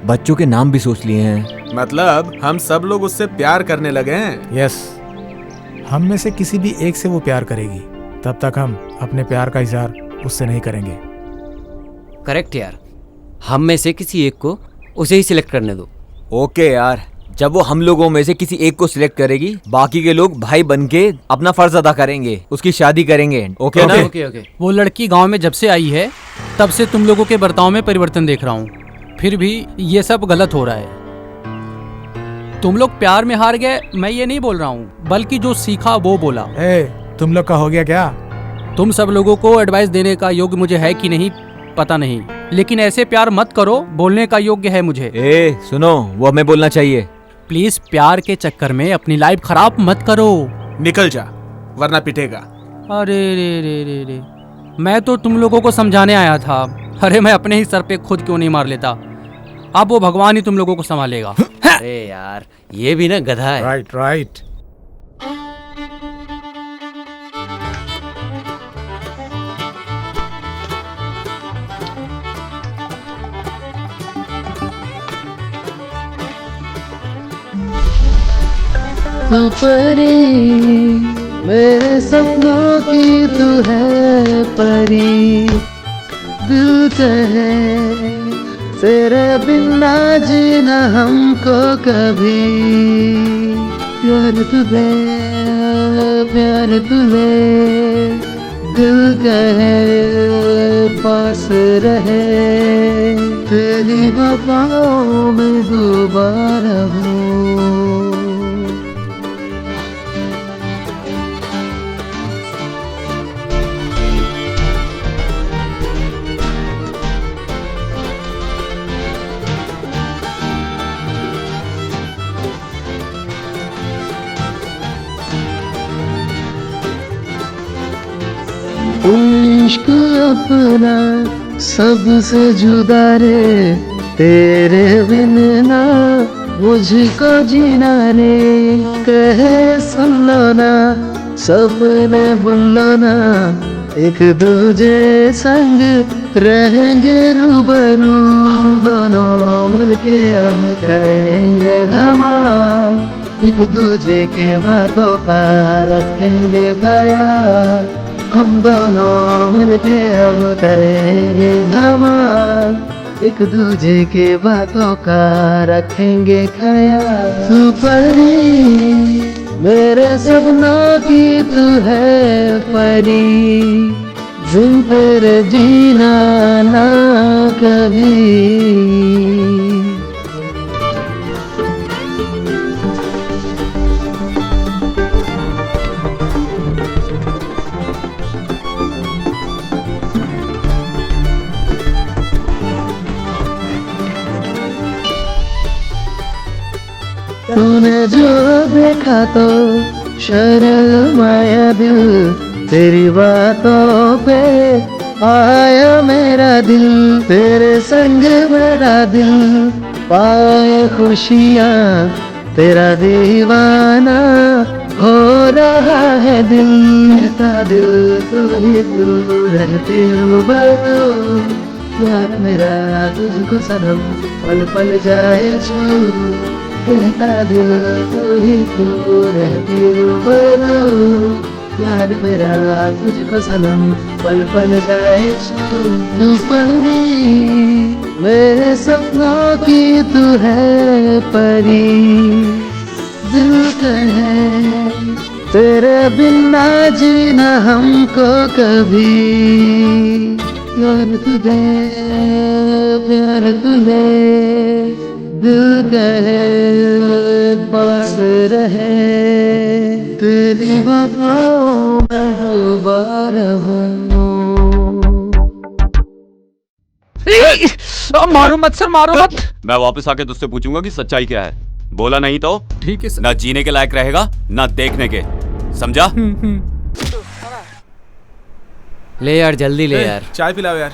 बच्चों के नाम भी सोच लिए हैं। मतलब हम सब लोग उससे प्यार करने लगे हैं। यस, हम में से किसी भी एक से वो प्यार करेगी, तब तक हम अपने प्यार का इजहार उससे नहीं करेंगे। करेक्ट यार, हम में से किसी एक को उसे ही सिलेक्ट करने दो। ओके यार, जब वो हम लोगों में से किसी एक को सिलेक्ट करेगी, बाकी के लोग भाई बन के अपना फर्ज अदा करेंगे, उसकी शादी करेंगे। ओके ना? ओके। वो लड़की गांव में जब से आई है तब से तुम लोगों के बर्ताव में परिवर्तन देख रहा हूँ, फिर भी ये सब गलत हो रहा है। तुम लोग प्यार में हार गए, मैं ये नहीं बोल रहा हूँ, बल्कि जो सीखा वो बोला। तुम लोग का हो गया क्या? तुम सब लोगों को एडवाइस देने का योग्य मुझे है कि नहीं पता नहीं, लेकिन ऐसे प्यार मत करो, बोलने का योग्य है मुझे। सुनो, वो हमें बोलना चाहिए। प्लीज प्यार के चक्कर में अपनी लाइफ खराब मत करो। निकल जा वरना पिटेगा। अरे रे, मैं तो तुम लोगों को समझाने आया था। अरे मैं अपने ही सर पे खुद क्यों नहीं मार लेता। अब वो भगवान ही तुम लोगों को संभालेगा। अरे यार, ये भी ना गधा है। राइट। तू परी, मेरे सपनों की तू है परी। दिल कहे तेरे बिना जीना हमको कभी। प्यार तुझे, प्यार तुझे, दिल कहे पास रहे। तेरी वफाओं में दोबारा हो। इश्क अपना सबसे जुदा रे, तेरे बिन ना मुझको जीना रे। कहे सुन लो ना, सपने बुन लो ना, एक दूजे संग रहेंगे रूबरू। दोनों मिलके हम करेंगे धमाल, एक दूजे के बातों का रखेंगे ख्याल। हम दोनों मिलके अब करेंगे धमाल, एक दूजे के बातों का रखेंगे ख्याल। तू परी, मेरे सपनों की तू है परी। दिल पर जीना ना कभी। तूने जो देखा तो शर्माया दिल, तेरी बातों पे आया मेरा दिल। तेरे संग मेरा दिल पाए खुशियाँ, तेरा दीवाना हो रहा है दिल। मेरा दिल तू ही तू रहती रूबरू। प्यार मेरा तुझको सनम पल पल जाए छू। कहता दिल तू ही तू रहती रूबरू। प्यार मेरा तुझको सनम पल पल जाए छू। तू परी, मेरे सपनों की तू है परी। दिल कहे तेरे बिना जीना हमको कभी। प्यार तुझे, प्यार तुझे, दिल कहे पास रहे। तेरी वफाओं में दोबारा हो। मारो मत सर, मारो मत। मैं वापस आके तुझसे पूछूंगा कि सच्चाई क्या है। बोला नहीं तो ठीक है सर। ना जीने के लायक रहेगा ना देखने के, समझा? ले यार जल्दी ले यार। चाय पिलाओ यार।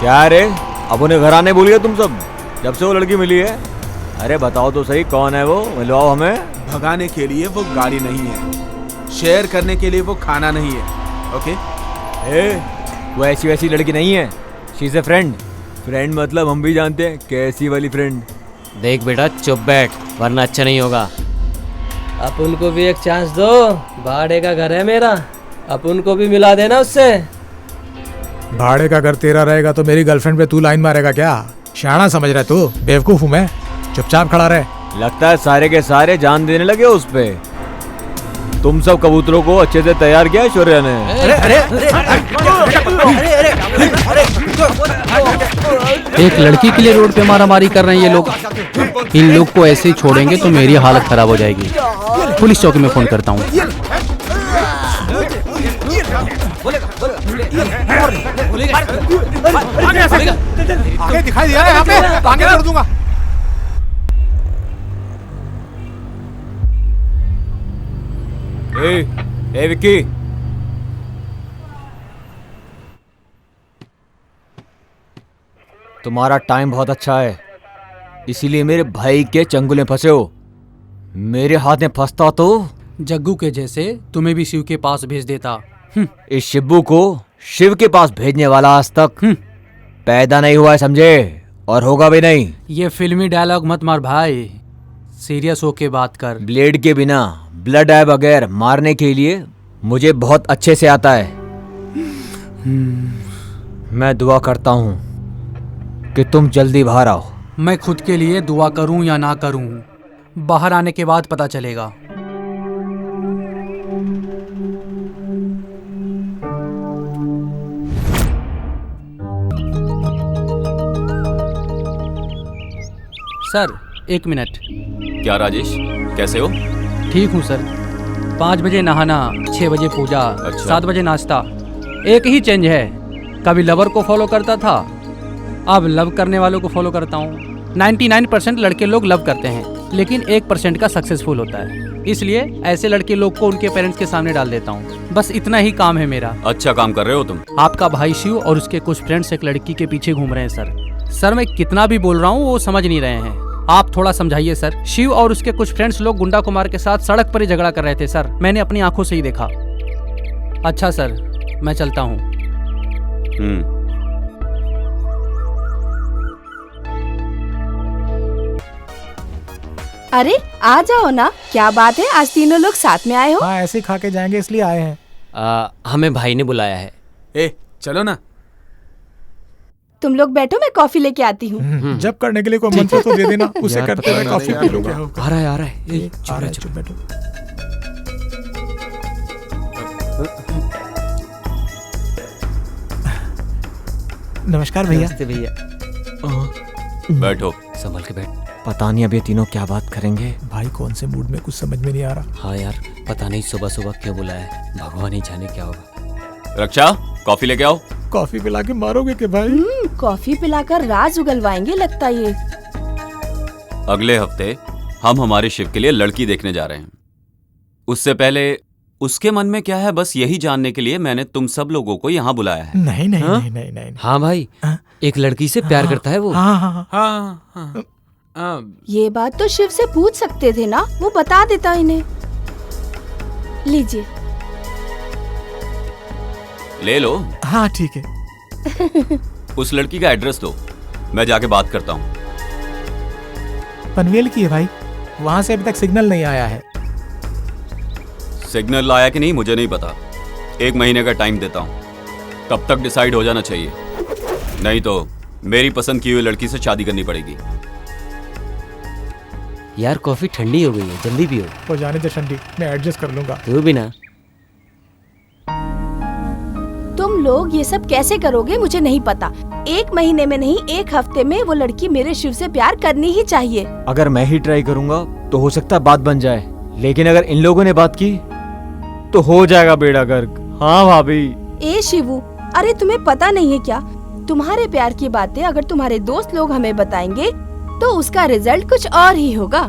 क्या रे, अब उन्हें घर आने भूल गए तुम सब जब से वो लड़की मिली है? अरे बताओ तो सही, कौन है वो? मिलवाओ हमें। भगाने के लिए वो गाड़ी नहीं है, शेयर करने के लिए वो खाना नहीं है। ओके वो ऐसी वैसी लड़की नहीं है, she is a friend. Friend मतलब हम भी जानते हैं कैसी वाली फ्रेंड। देख बेटा चुप बैठ वरना अच्छा नहीं होगा। आप उनको भी एक चांस दो, भाड़े का घर है मेरा, आप उनको भी मिला देना उससे। भाड़े का घर तेरा रहेगा तो मेरी गर्लफ्रेंड पे तू लाइन मारेगा क्या? शाना समझ रहा है तू? बेवकूफ हूँ मैं, चुपचाप खड़ा रहे। लगता है सारे के सारे जान देने लगे उस पे। तुम सब कबूतरों को अच्छे से तैयार किया शौर्य ने। एक लड़की के लिए रोड पे मारामारी कर रहे हैं ये लोग। इन लोग को ऐसे ही छोड़ेंगे तो मेरी हालत खराब हो जाएगी। पुलिस चौकी में फोन करता हूँ। आगे दिखाई दिया है यहाँ पे, आगे कर दूंगा। ए विक्की, तुम्हारा टाइम बहुत अच्छा है, इसीलिए मेरे भाई के चंगुल में फंसे हो। मेरे हाथ में फंसता तो जग्गू के जैसे तुम्हें भी शिव के पास भेज देता। इस शिब्बू को शिव के पास भेजने वाला आज तक पैदा नहीं हुआ है, समझे? और होगा भी नहीं। ये फिल्मी डायलॉग मत मार भाई, सीरियस होके बात कर। ब्लेड के बिना ब्लड आए बगैर मारने के लिए मुझे बहुत अच्छे से आता है। मैं दुआ करता हूँ कि तुम जल्दी बाहर आओ। मैं खुद के लिए दुआ करूं या ना करूं, बाहर आने के बाद पता चलेगा। Sir 1 minute. क्या राजेश, कैसे हो? ठीक हूँ सर। 5 बजे नहाना, 6 बजे पूजा, अच्छा। 7 बजे नाश्ता। एक ही चेंज है, कभी लवर को फॉलो करता था, अब लव करने वालों को फॉलो करता हूँ। 99% लड़के लोग लव करते हैं, लेकिन 1% का सक्सेसफुल होता है। इसलिए ऐसे लड़के लोग को उनके पेरेंट्स के सामने डाल देता हूँ। बस इतना ही काम है मेरा। अच्छा काम कर रहे हो तुम। आपका भाई शिव और उसके कुछ फ्रेंड्स एक लड़की के पीछे घूम रहे हैं सर। मैं कितना भी बोल रहा हूँ वो समझ नहीं रहे हैं। आप थोड़ा समझाइए सर। शिव और उसके कुछ फ्रेंड्स लोग गुंडा कुमार के साथ सड़क पर ही झगड़ा कर रहे थे सर, मैंने अपनी आंखों से ही देखा। अच्छा सर, मैं चलता हूँ। अरे आ जाओ ना, क्या बात है, आज तीनों लोग साथ में आए हो? हाँ ऐसे खा के जाएंगे इसलिए आए हैं। हमें भाई ने बुलाया है। चलो ना। तुम लोग बैठो, मैं कॉफी लेके आती हूँ। जब करने के लिए कोई मंत्र तो दे देना, उसे करते हुए कॉफी पी लूंगा। आ रहा है। चुप बैठो। नमस्कार भैया। नमस्ते भैया। बैठो। संभल के बैठ। पता नहीं अब ये तीनों क्या बात करेंगे। भाई कौन से मूड में, कुछ समझ में नहीं आ रहा। हाँ यार, पता नहीं सुबह सुबह क्यों बुलाया है, भगवान ही जाने क्या होगा। रक्षा, कॉफी लेके आओ। कॉफी पिला के मारोगे के भाई? कॉफी पिलाकर राज उगलवाएंगे लगता ये। अगले हफ्ते हम हमारे शिव के लिए लड़की देखने जा रहे हैं। उससे पहले उसके मन में क्या है, बस यही जानने के लिए मैंने तुम सब लोगों को यहाँ बुलाया है। नहीं नहीं नहीं नहीं नहीं। हाँ भाई, एक लड़की से प्यार करता है वो। हाँ। ये बात तो शिव से पूछ सकते थे ना, वो बता देता इन्हें। लीजिए। ले लो। हाँ ठीक है। उस लड़की का एड्रेस दो, मैं जाके बात करता हूँ। पनवेल की है भाई, वहां से अभी तक सिग्नल नहीं आया है। सिग्नल आया कि नहीं मुझे नहीं पता, 1 महीने का टाइम देता हूँ, तब तक डिसाइड हो जाना चाहिए, नहीं तो मेरी पसंद की हुई लड़की से शादी करनी पड़ेगी। यार कॉफी ठंडी हो गई है, जल्दी पियो। हो जाने दे ठंडी, मैं एडजस्ट कर लूंगा। तू भी ना। तुम लोग ये सब कैसे करोगे मुझे नहीं पता। 1 महीने में नहीं, 1 हफ्ते में वो लड़की मेरे शिव से प्यार करनी ही चाहिए। अगर मैं ही ट्राई करूंगा तो हो सकता है बात बन जाए, लेकिन अगर इन लोगों ने बात की तो हो जाएगा बेड़ा गर्क। हाँ भाभी। ए शिवू, अरे तुम्हें पता नहीं है क्या, तुम्हारे प्यार की बातें अगर तुम्हारे दोस्त लोग हमें बताएंगे तो उसका रिजल्ट कुछ और ही होगा।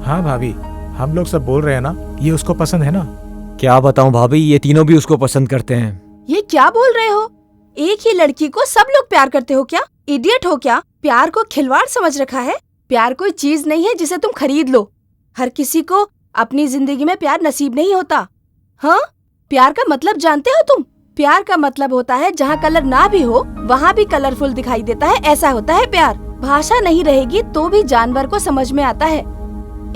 हाँ भाभी, हम लोग सब बोल रहे हैं ना, ये उसको पसंद है ना। क्या बताऊं भाभी, ये तीनों भी उसको पसंद करते हैं। ये क्या बोल रहे हो? एक ही लड़की को सब लोग प्यार करते हो क्या? इडियट हो क्या? प्यार को खिलवाड़ समझ रखा है? प्यार कोई चीज नहीं है जिसे तुम खरीद लो। हर किसी को अपनी जिंदगी में प्यार नसीब नहीं होता। हाँ, प्यार का मतलब जानते हो तुम? प्यार का मतलब होता है जहाँ कलर ना भी हो वहाँ भी कलरफुल दिखाई देता है, ऐसा होता है प्यार। भाषा नहीं रहेगी तो भी जानवर को समझ में आता है।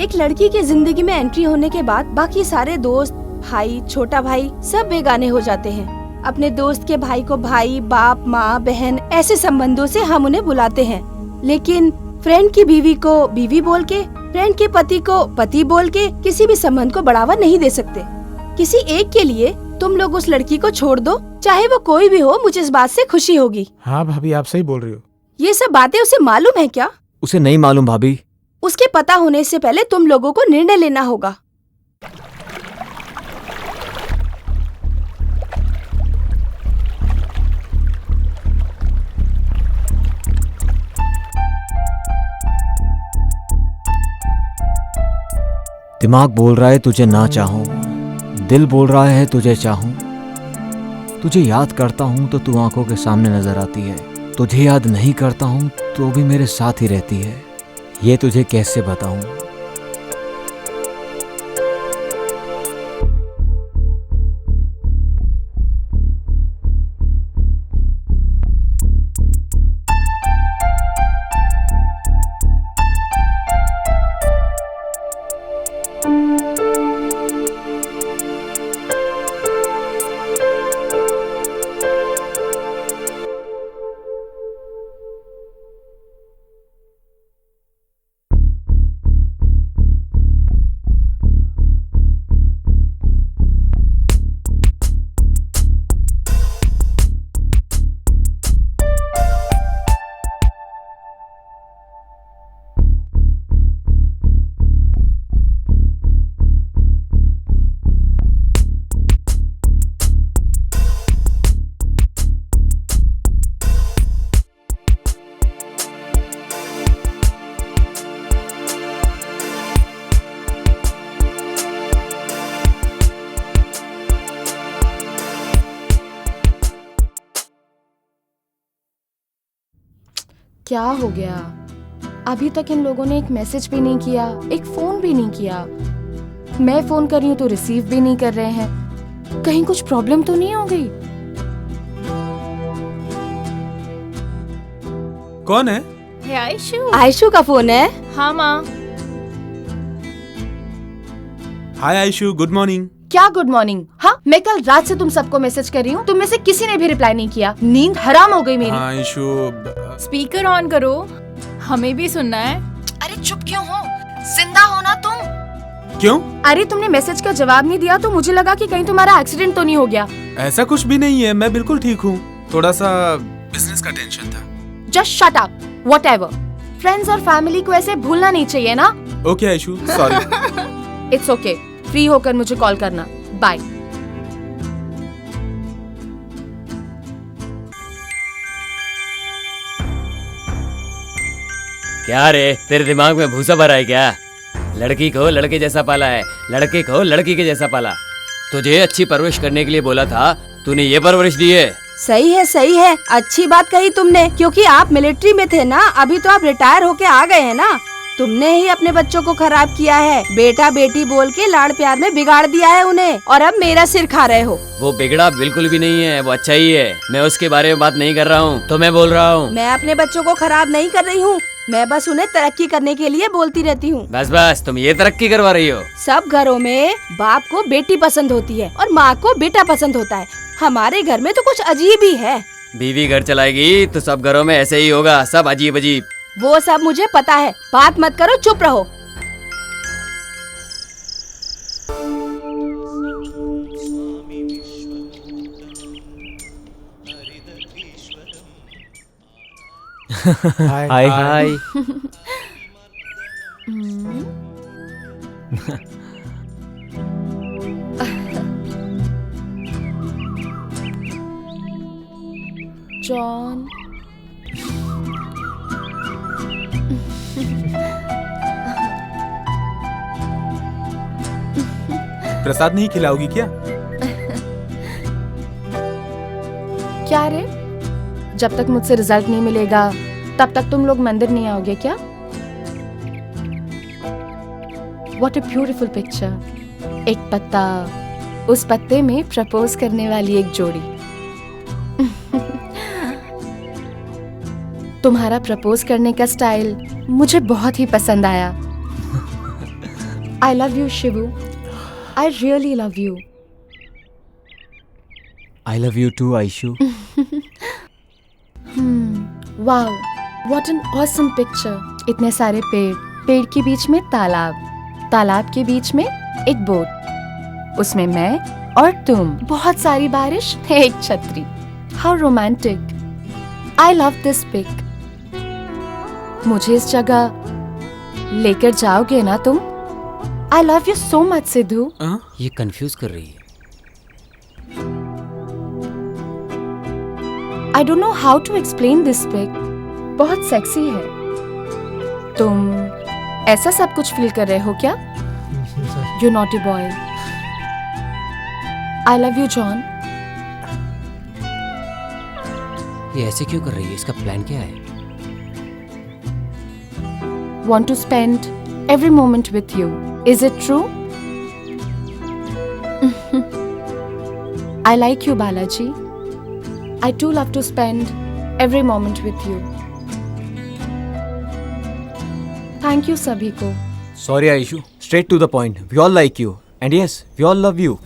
एक लड़की की जिंदगी में एंट्री होने के बाद बाकी सारे दोस्त, भाई, छोटा भाई सब बेगाने हो जाते हैं। अपने दोस्त के भाई को भाई, बाप, माँ, बहन ऐसे संबंधों से हम उन्हें बुलाते हैं। लेकिन फ्रेंड की बीवी को बीवी बोल के, फ्रेंड के पति को पति बोल के किसी भी संबंध को बढ़ावा नहीं दे सकते। किसी एक के लिए तुम लोग उस लड़की को छोड़ दो, चाहे वो कोई भी हो, मुझे इस बात से खुशी होगी। हाँ भाभी, आप सही बोल रही हो। ये सब बातें उसे मालूम है क्या? उसे नहीं मालूम भाभी। उसके पता होने से पहले तुम लोगों को निर्णय लेना होगा। दिमाग बोल रहा है तुझे ना चाहूं, दिल बोल रहा है तुझे चाहूं। तुझे याद करता हूं तो तू आंखों के सामने नजर आती है, तुझे याद नहीं करता हूं तो भी मेरे साथ ही रहती है। ये तुझे कैसे बताऊं। क्या हो गया? अभी तक इन लोगों ने एक मैसेज भी नहीं किया, एक फोन भी नहीं किया। मैं फोन कर रही हूँ तो रिसीव भी नहीं कर रहे हैं। कहीं कुछ प्रॉब्लम तो नहीं हो गई? कौन है? है आयशु। आयशु का फोन है? हाँ माँ। हाय आयशु, गुड मॉर्निंग। क्या गुड मॉर्निंग? हाँ, मैं कल रात से तुम सबको मैसेज कर रही हूँ, तुम में से किसी ने भी रिप्लाई नहीं किया। नींद हराम हो गई मेरी। हाँ आयशु, स्पीकर ऑन करो, हमें भी सुनना है। अरे चुप क्यों हो? जिंदा हो ना तुम? क्यों? अरे तुमने मैसेज का जवाब नहीं दिया तो मुझे लगा कि कहीं तुम्हारा एक्सीडेंट तो नहीं हो गया। ऐसा कुछ भी नहीं है, मैं बिल्कुल ठीक हूँ। थोड़ा सा बिजनेस का टेंशन था। Just shut up, whatever. Friends और फैमिली को ऐसे भूलना नहीं चाहिए ना। Okay Aishu, sorry. It's okay, free होकर मुझे कॉल करना। बाय। क्या रे, तेरे दिमाग में भूसा भरा है क्या? लड़की को लड़के जैसा पाला है, लड़के को लड़की के जैसा पाला। तुझे अच्छी परवरिश करने के लिए बोला था, तूने ये परवरिश दी है। सही है, सही है, अच्छी बात कही तुमने, क्योंकि आप मिलिट्री में थे ना, अभी तो आप रिटायर होके आ गए हैं ना। तुमने ही अपने बच्चों को खराब किया है, बेटा बेटी बोल के लाड़ प्यार में बिगाड़ दिया है उन्हें, और अब मेरा सिर खा रहे हो। वो बिगड़ा बिल्कुल भी नहीं है, वो अच्छा ही है। मैं उसके बारे में बात नहीं कर रहा हूँ, तो मैं बोल रहा हूँ। मैं अपने बच्चों को खराब नहीं कर रही हूँ, मैं बस उन्हें तरक्की करने के लिए बोलती रहती हूँ। बस बस, तुम ये तरक्की करवा रही हो। सब घरों में बाप को बेटी पसंद होती है और माँ को बेटा पसंद होता है। हमारे घर में तो कुछ अजीब ही है। बीवी घर चलाएगी तो सब घरों में ऐसे ही होगा, सब अजीब अजीब। वो सब मुझे पता है, बात मत करो, चुप रहो। हाय हाय। जॉन। प्रसाद नहीं खिलाओगी क्या? क्या रे, जब तक मुझसे रिजल्ट नहीं मिलेगा तब तक तुम लोग मंदिर नहीं आओगे क्या? What a beautiful picture. एक पत्ता, उस पत्ते में प्रपोज करने वाली एक जोड़ी। तुम्हारा प्रपोज करने का स्टाइल मुझे बहुत ही पसंद आया। I love you, Shibu. I really love you. I love you too, Aishu. Wow, what an awesome picture. इतने सारे पेड़, पेड़ के बीच में तालाब, तालाब के बीच में एक बोट, उसमें मैं और तुम, बहुत सारी बारिश, एक छतरी। How romantic. I love this pic. मुझे इस जगह लेकर जाओगे ना तुम? I love you so much, Sidhu. ये कंफ्यूज कर रही है। I don't know how to explain this pic. बहुत सेक्सी है। तुम ऐसा सब कुछ फील कर रहे हो क्या? You naughty boy. I love you, John. ये ऐसे क्यों कर रही है? इसका प्लान क्या है? Want to spend every moment with you. Is it true? I like you, Balaji. I too love to spend every moment with you. Thank you, सभी को। Sorry, Aishu. Straight to the point. We all like you. And yes, we all love you.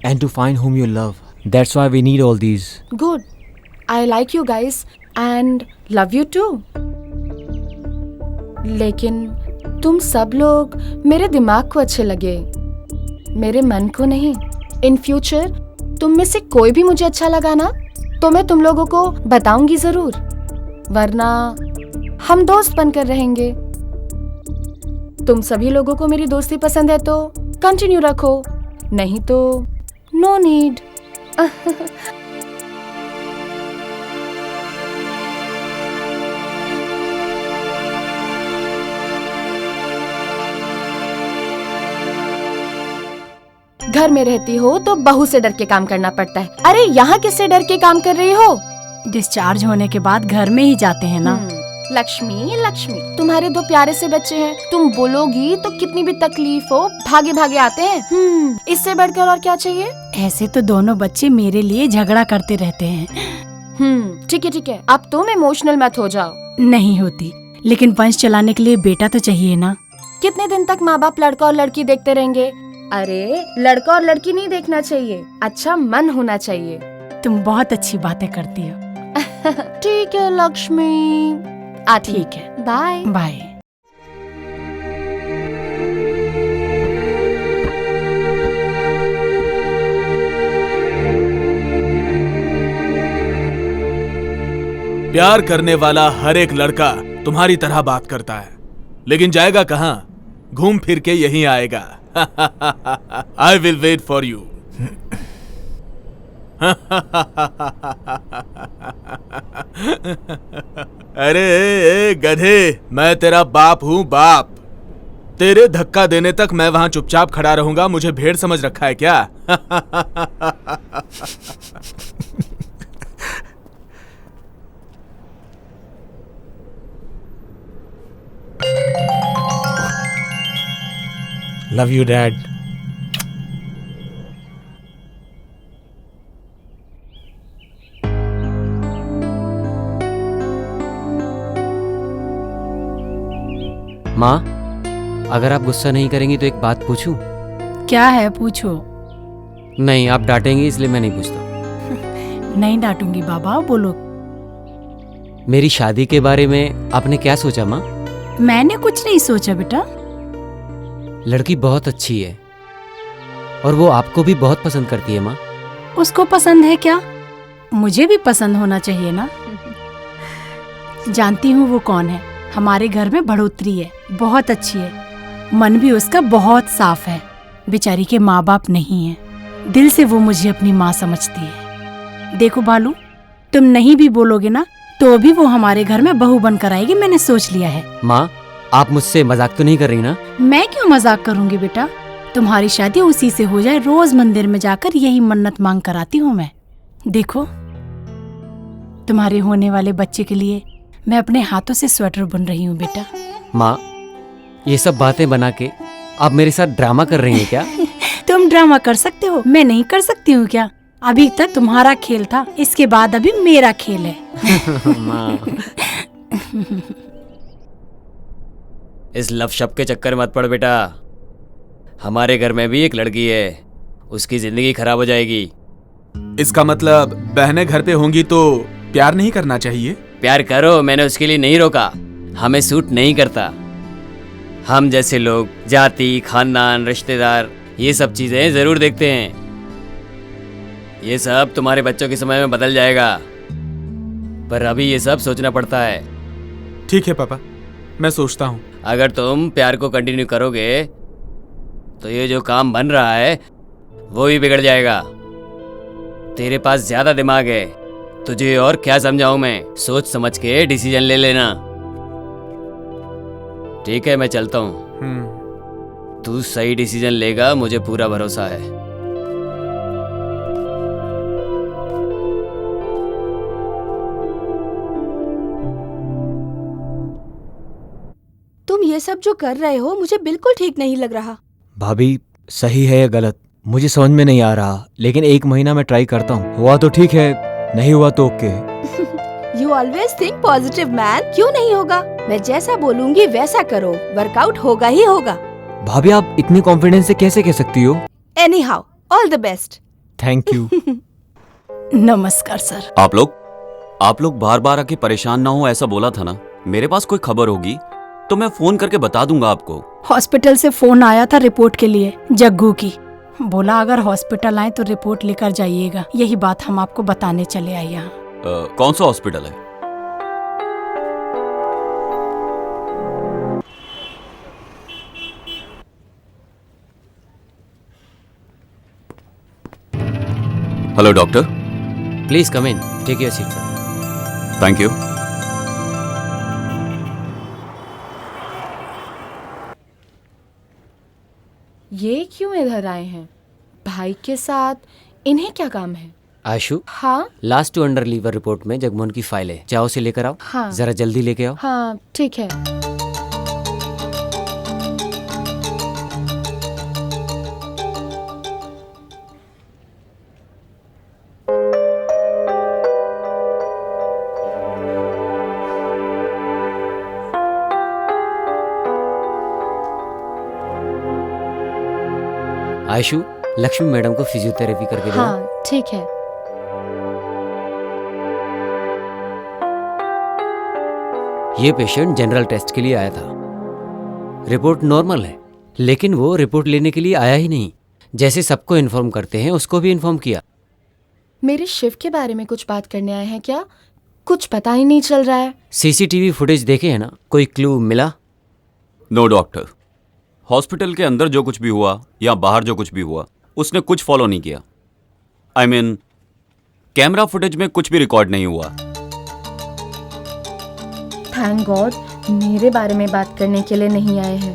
And to find whom you love. That's why we need all these. Good. I like you guys and love you too. लेकिन तुम सब लोग मेरे दिमाग को अच्छे लगे, मेरे मन को नहीं। इन फ्यूचर तुम में से कोई भी मुझे अच्छा लगा ना तो मैं तुम लोगों को बताऊंगी जरूर, वरना हम दोस्त बनकर रहेंगे। तुम सभी लोगों को मेरी दोस्ती पसंद है तो कंटिन्यू रखो, नहीं तो नो नीड। घर में रहती हो तो बहू से डर के काम करना पड़ता है। अरे यहाँ किससे डर के काम कर रही हो? डिस्चार्ज होने के बाद घर में ही जाते हैं ना। लक्ष्मी, लक्ष्मी, तुम्हारे दो प्यारे से बच्चे हैं, तुम बोलोगी तो कितनी भी तकलीफ हो भागे भागे आते हैं। इससे बढ़कर और क्या चाहिए? ऐसे तो दोनों बच्चे मेरे लिए झगड़ा करते रहते हैं। ठीक है ठीक है, अब तुम इमोशनल मत हो जाओ। नहीं होती, लेकिन वंश चलाने के लिए बेटा तो चाहिए ना। कितने दिन तक माँ बाप लड़का और लड़की देखते रहेंगे? अरे लड़का और लड़की नहीं देखना चाहिए, अच्छा मन होना चाहिए। तुम बहुत अच्छी बातें करती हो। ठीक है लक्ष्मी, ठीक है, बाय बाय। प्यार करने वाला हर एक लड़का तुम्हारी तरह बात करता है, लेकिन जाएगा कहाँ? घूम फिर के यहीं आएगा। I will wait for you. अरे ए गधे, मैं तेरा बाप हूँ, बाप। तेरे धक्का देने तक मैं वहां चुपचाप खड़ा रहूंगा। मुझे भेड़ समझ रखा है क्या? Love you, Dad. माँ, अगर आप गुस्सा नहीं करेंगी तो एक बात पूछूं? क्या है, पूछो। नहीं, आप डांटेंगी इसलिए मैं नहीं पूछता। नहीं डांटूंगी बाबा, बोलो। मेरी शादी के बारे में आपने क्या सोचा माँ? मैंने कुछ नहीं सोचा बेटा। लड़की बहुत अच्छी है और वो आपको भी बहुत पसंद करती है माँ। उसको पसंद है क्या? मुझे भी पसंद होना चाहिए ना। जानती हूँ वो कौन है। हमारे घर में बढ़ोतरी है, बहुत अच्छी है, मन भी उसका बहुत साफ है। बेचारी के माँ बाप नहीं है, दिल से वो मुझे अपनी माँ समझती है। देखो बालू, तुम नहीं भी बोलोगे ना तो भी वो हमारे घर में बहू बनकर आएगी, मैंने सोच लिया है। माँ, आप मुझसे मजाक तो नहीं कर रही ना? मैं क्यों मजाक करूंगी बेटा, तुम्हारी शादी उसी से हो जाए, रोज मंदिर में जाकर यही मन्नत मांग कर आती हूँ मैं। देखो, तुम्हारे होने वाले बच्चे के लिए मैं अपने हाथों से स्वेटर बुन रही हूँ बेटा। माँ, ये सब बातें बना के आप मेरे साथ ड्रामा कर रही हैं क्या? तुम ड्रामा कर सकते हो, मैं नहीं कर सकती हूँ क्या? अभी तक तुम्हारा खेल था, इसके बाद अभी मेरा खेल है। माँ, इस लव के चक्कर मत पड़ बेटा। हमारे घर में भी एक लड़की है, उसकी जिंदगी खराब हो जाएगी। इसका मतलब बहनें घर पे होंगी तो प्यार नहीं करना चाहिए? प्यार करो, मैंने उसके लिए नहीं रोका, हमें सूट नहीं करता। हम जैसे लोग जाति, खानदान, रिश्तेदार, ये सब चीजें जरूर देखते हैं। ये सब तुम्हारे बच्चों के समय में बदल जाएगा, पर अभी ये सब सोचना पड़ता है। ठीक है पापा, मैं सोचता हूँ। अगर तुम प्यार को कंटिन्यू करोगे तो ये जो काम बन रहा है वो भी बिगड़ जाएगा। तेरे पास ज्यादा दिमाग है, तुझे और क्या समझाऊं मैं? सोच समझ के डिसीजन ले लेना। ठीक है, मैं चलता हूँ। तू सही डिसीजन लेगा, मुझे पूरा भरोसा है। तुम ये सब जो कर रहे हो मुझे बिल्कुल ठीक नहीं लग रहा। भाभी, सही है या गलत मुझे समझ में नहीं आ रहा, लेकिन 1 महीना मैं ट्राई करता हूँ। हुआ तो ठीक है, नहीं हुआ तो okay. You always think positive man। क्यों नहीं होगा? मैं जैसा बोलूंगी वैसा करो, वर्कआउट होगा ही होगा। भाभी, आप इतनी कॉन्फिडेंस से कैसे कह सकती हो? Anyhow, all the best। Thank you. नमस्कार सर। आप लोग बार बार आके परेशान ना हो, ऐसा बोला था ना। मेरे पास कोई खबर होगी तो मैं फोन करके बता दूंगा आपको। हॉस्पिटल से फोन आया था रिपोर्ट के लिए, जग्गू की। बोला अगर हॉस्पिटल आए तो रिपोर्ट लेकर जाइएगा, यही बात हम आपको बताने चले आए यहाँ। कौन सा हॉस्पिटल है? Hello doctor. Please come in, take your seat sir. Thank you. ये क्यों इधर आए हैं? भाई के साथ इन्हें क्या काम है? आशु, हाँ last two under liver report में जगमोहन की फाइल है, जाओ उसे लेकर आओ। हाँ। जरा जल्दी लेके आओ। हाँ ठीक है। आशु, लक्ष्मी मैडम को फिजियोथेरेपी करके दो। हाँ ठीक है। ये पेशेंट जनरल टेस्ट के लिए आया था। रिपोर्ट नॉर्मल है, लेकिन वो रिपोर्ट लेने के लिए आया ही नहीं। जैसे सबको इन्फॉर्म करते हैं, उसको भी इन्फॉर्म किया। मेरे शिव के बारे में कुछ बात करने आए हैं क्या? कुछ पता ही नहीं चल रहा है। सीसीटीवी फुटेज देखे है ना, कोई क्लू मिला? नो डॉक्टर, हॉस्पिटल के अंदर जो कुछ भी हुआ या बाहर जो कुछ भी हुआ, उसने कुछ फॉलो नहीं किया। आई मीन, कैमरा फुटेज में कुछ भी रिकॉर्ड नहीं हुआ। थैंक गॉड, मेरे बारे में बात करने के लिए नहीं आए हैं।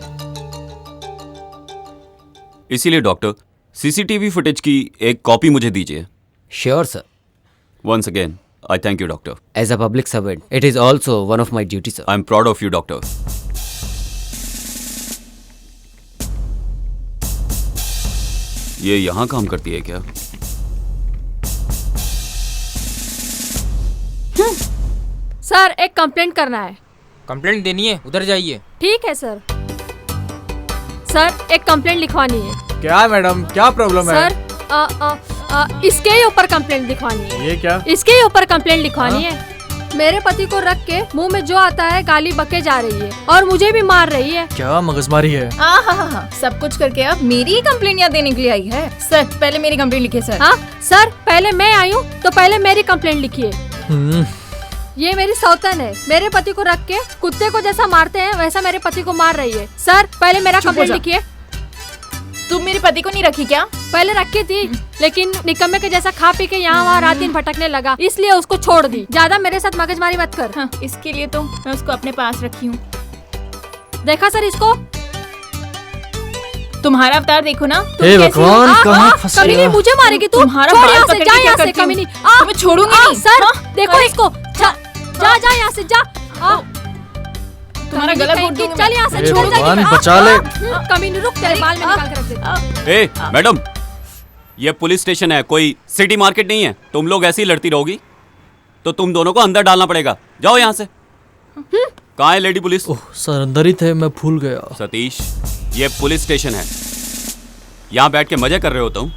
इसीलिए डॉक्टर, सीसीटीवी फुटेज की एक कॉपी मुझे दीजिए। Sure sir. Once again I thank you doctor. As a public servant, it is also one of my duty sir. I am proud of you doctor. ये यहाँ काम करती है क्या? सर, एक कंप्लेंट करना है। कंप्लेंट देनी है? उधर जाइए। ठीक है सर। सर, एक कंप्लेंट लिखवानी है। क्या मैडम, क्या प्रॉब्लम है? सर, इसके ही ऊपर कंप्लेंट लिखवानी है। ये क्या? इसके ही ऊपर कंप्लेंट लिखवानी है। मेरे पति को रख के मुंह में जो आता है गाली बके जा रही है और मुझे भी मार रही है। क्या मगजमारी है? हाँ, सब कुछ करके अब मेरी ही कंप्लेंट यहाँ देने के लिए आई है। सर, पहले मेरी कंप्लेंट लिखिए सर। हाँ सर, पहले मैं आई हूँ तो पहले मेरी कंप्लेंट लिखिए। ये मेरी सौतन है, मेरे पति को रख के कुत्ते को जैसा मारते हैं वैसा मेरे पति को मार रही है। सर, पहले मेरा कंप्लेंट लिखिए। तुम मेरे पति को नहीं रखी क्या? पहले रखी थी, लेकिन निकम्मे के जैसा खा पी के यहाँ वहाँ रात दिन भटकने लगा, इसलिए उसको छोड़ दी। ज्यादा मेरे साथ मगजमारी मत कर। हाँ, इसके लिए तो मैं उसको अपने पास रखी हूँ। देखा सर इसको? तुम्हारा अवतार देखो ना। हे भगवान, कहाँ फंस कमीनी, गया? मुझे मारेगी तू? तुम्हारा छोड़ बाल यहाँ से, पकड़ जा के यहाँ क्या से करती हूँ? कमीनी। तुम्हें छोड़ूंगी नहीं। सर हाँ, देखो अरे, इसको। जा जा यहाँ से, जा। तुम्हारा गला घोट दूंगी चल यहाँ से, हे छोड़ भगवान, बचा ले। कमीनी रुक, तेरे बाल में निकाल के रख देती। ए मैडम, ये पुलिस स्टेशन है, कोई सिटी मार्केट नहीं है। तुम लोग ऐसी लड़ती रहोगी तो तुम दोनों को अंदर डालना पड़ेगा। जाओ यहाँ से। कहाँ है लेडी पुलिस? सर अंदर ही थे, मैं भूल गया। सतीश, ये पुलिस स्टेशन है, यहाँ बैठ के मजे कर रहे हो तुम?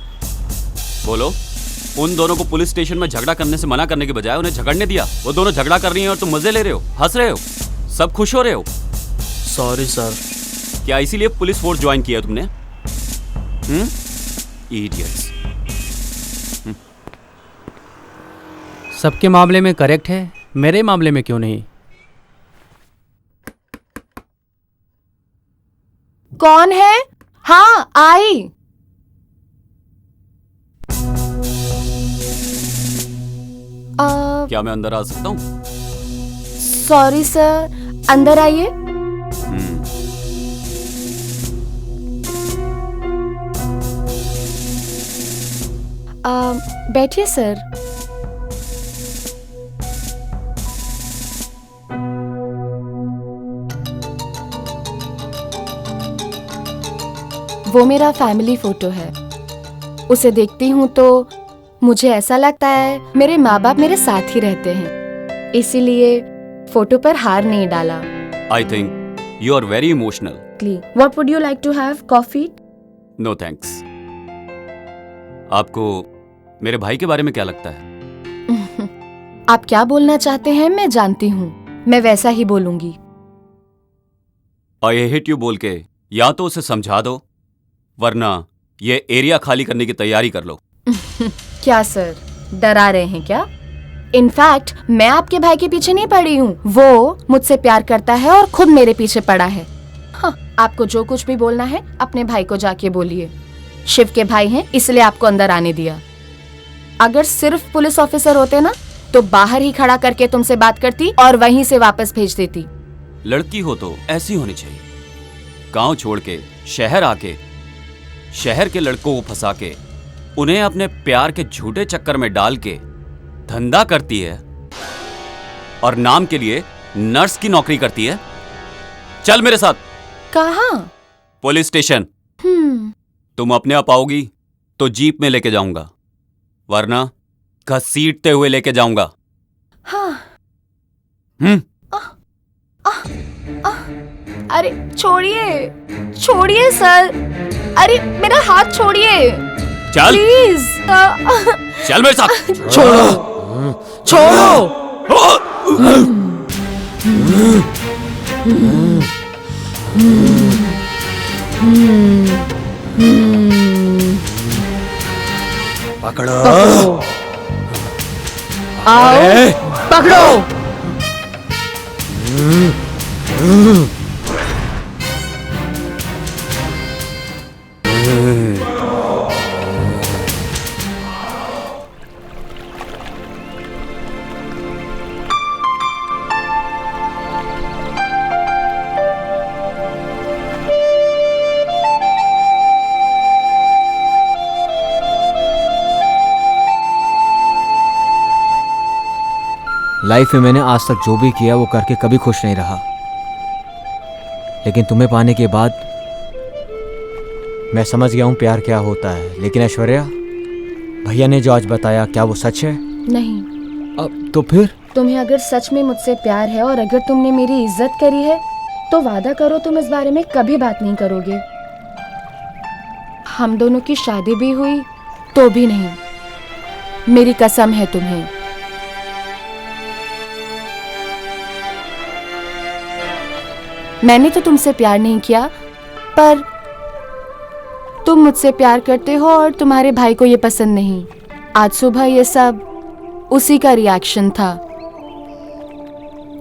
बोलो, उन दोनों को पुलिस स्टेशन में झगड़ा करने से मना करने के बजाय उन्हें झगड़ने दिया। वो दोनों झगड़ा कर रही हैं और तुम मजे ले रहे हो, हंस रहे हो, सब खुश हो रहे हो। Sorry sir. क्या इसीलिए पुलिस फोर्स ज्वाइन किया तुमने? इडियट्स। सबके मामले में करेक्ट है, मेरे मामले में क्यों नहीं? कौन है? हाँ आई। क्या मैं अंदर आ सकता हूँ? सॉरी सर, अंदर आइए। बैठिए सर। वो मेरा फैमिली फोटो है। उसे देखती हूँ तो मुझे ऐसा लगता है मेरे माँ बाप मेरे साथ ही रहते हैं, इसीलिए फोटो पर हार नहीं डाला। I think you are very emotional. What would you like to have? Coffee? No thanks. आपको मेरे भाई के बारे में क्या लगता है? आप क्या बोलना चाहते हैं मैं जानती हूँ, मैं वैसा ही बोलूंगी। आई हेट यू बोल के या तो उसे समझा दो, वरना ये एरिया खाली करने की तैयारी कर लो। क्या सर, डरा रहे हैं क्या? इनफैक्ट मैं आपके भाई के पीछे नहीं पड़ी हूँ, वो मुझसे प्यार करता है और खुद मेरे पीछे पड़ा है। हाँ, आपको जो कुछ भी बोलना है अपने भाई को जाके बोलिए। शिव के भाई हैं इसलिए आपको अंदर आने दिया। अगर सिर्फ पुलिस ऑफिसर होते ना तो बाहर ही खड़ा करके तुमसे बात करती और वहीं से वापस भेज देती। लड़की हो तो ऐसी होनी चाहिए, गांव छोड़ के शहर आके शहर के लड़कों को फंसा के उन्हें अपने प्यार के झूठे चक्कर में डाल के धंधा करती है और नाम के लिए नर्स की नौकरी करती है। चल मेरे साथ। कहाँ? Police station. तुम अपने आप आओगी तो जीप में लेके जाऊंगा, वरना घसीटते हुए लेके जाऊंगा। हाँ। अरे छोड़िए, छोड़िए सर, अरे मेरा हाथ छोड़िए। चल प्लीज। चल मेरे साथ। छोड़ो, छोड़ो। पकड़ो, आओ, पकड़ो। लाइफ में मैंने आज तक जो भी किया वो करके कभी खुश नहीं रहा, लेकिन तुम्हें पाने के बाद मैं समझ गया हूँ प्यार क्या होता है। लेकिन ऐश्वर्या, भैया ने जो आज बताया क्या वो सच है? नहीं। अब तो फिर? तुम्हें अगर सच में मुझसे प्यार है और अगर तुमने मेरी इज्जत करी है तो वादा करो तुम इस बारे में कभी बात नहीं करोगे। हम दोनों की शादी भी हुई तो भी नहीं, मेरी कसम है तुम्हें। मैंने तो तुमसे प्यार नहीं किया, पर तुम मुझसे प्यार करते हो और तुम्हारे भाई को ये पसंद नहीं। आज सुबह ये सब उसी का रिएक्शन था।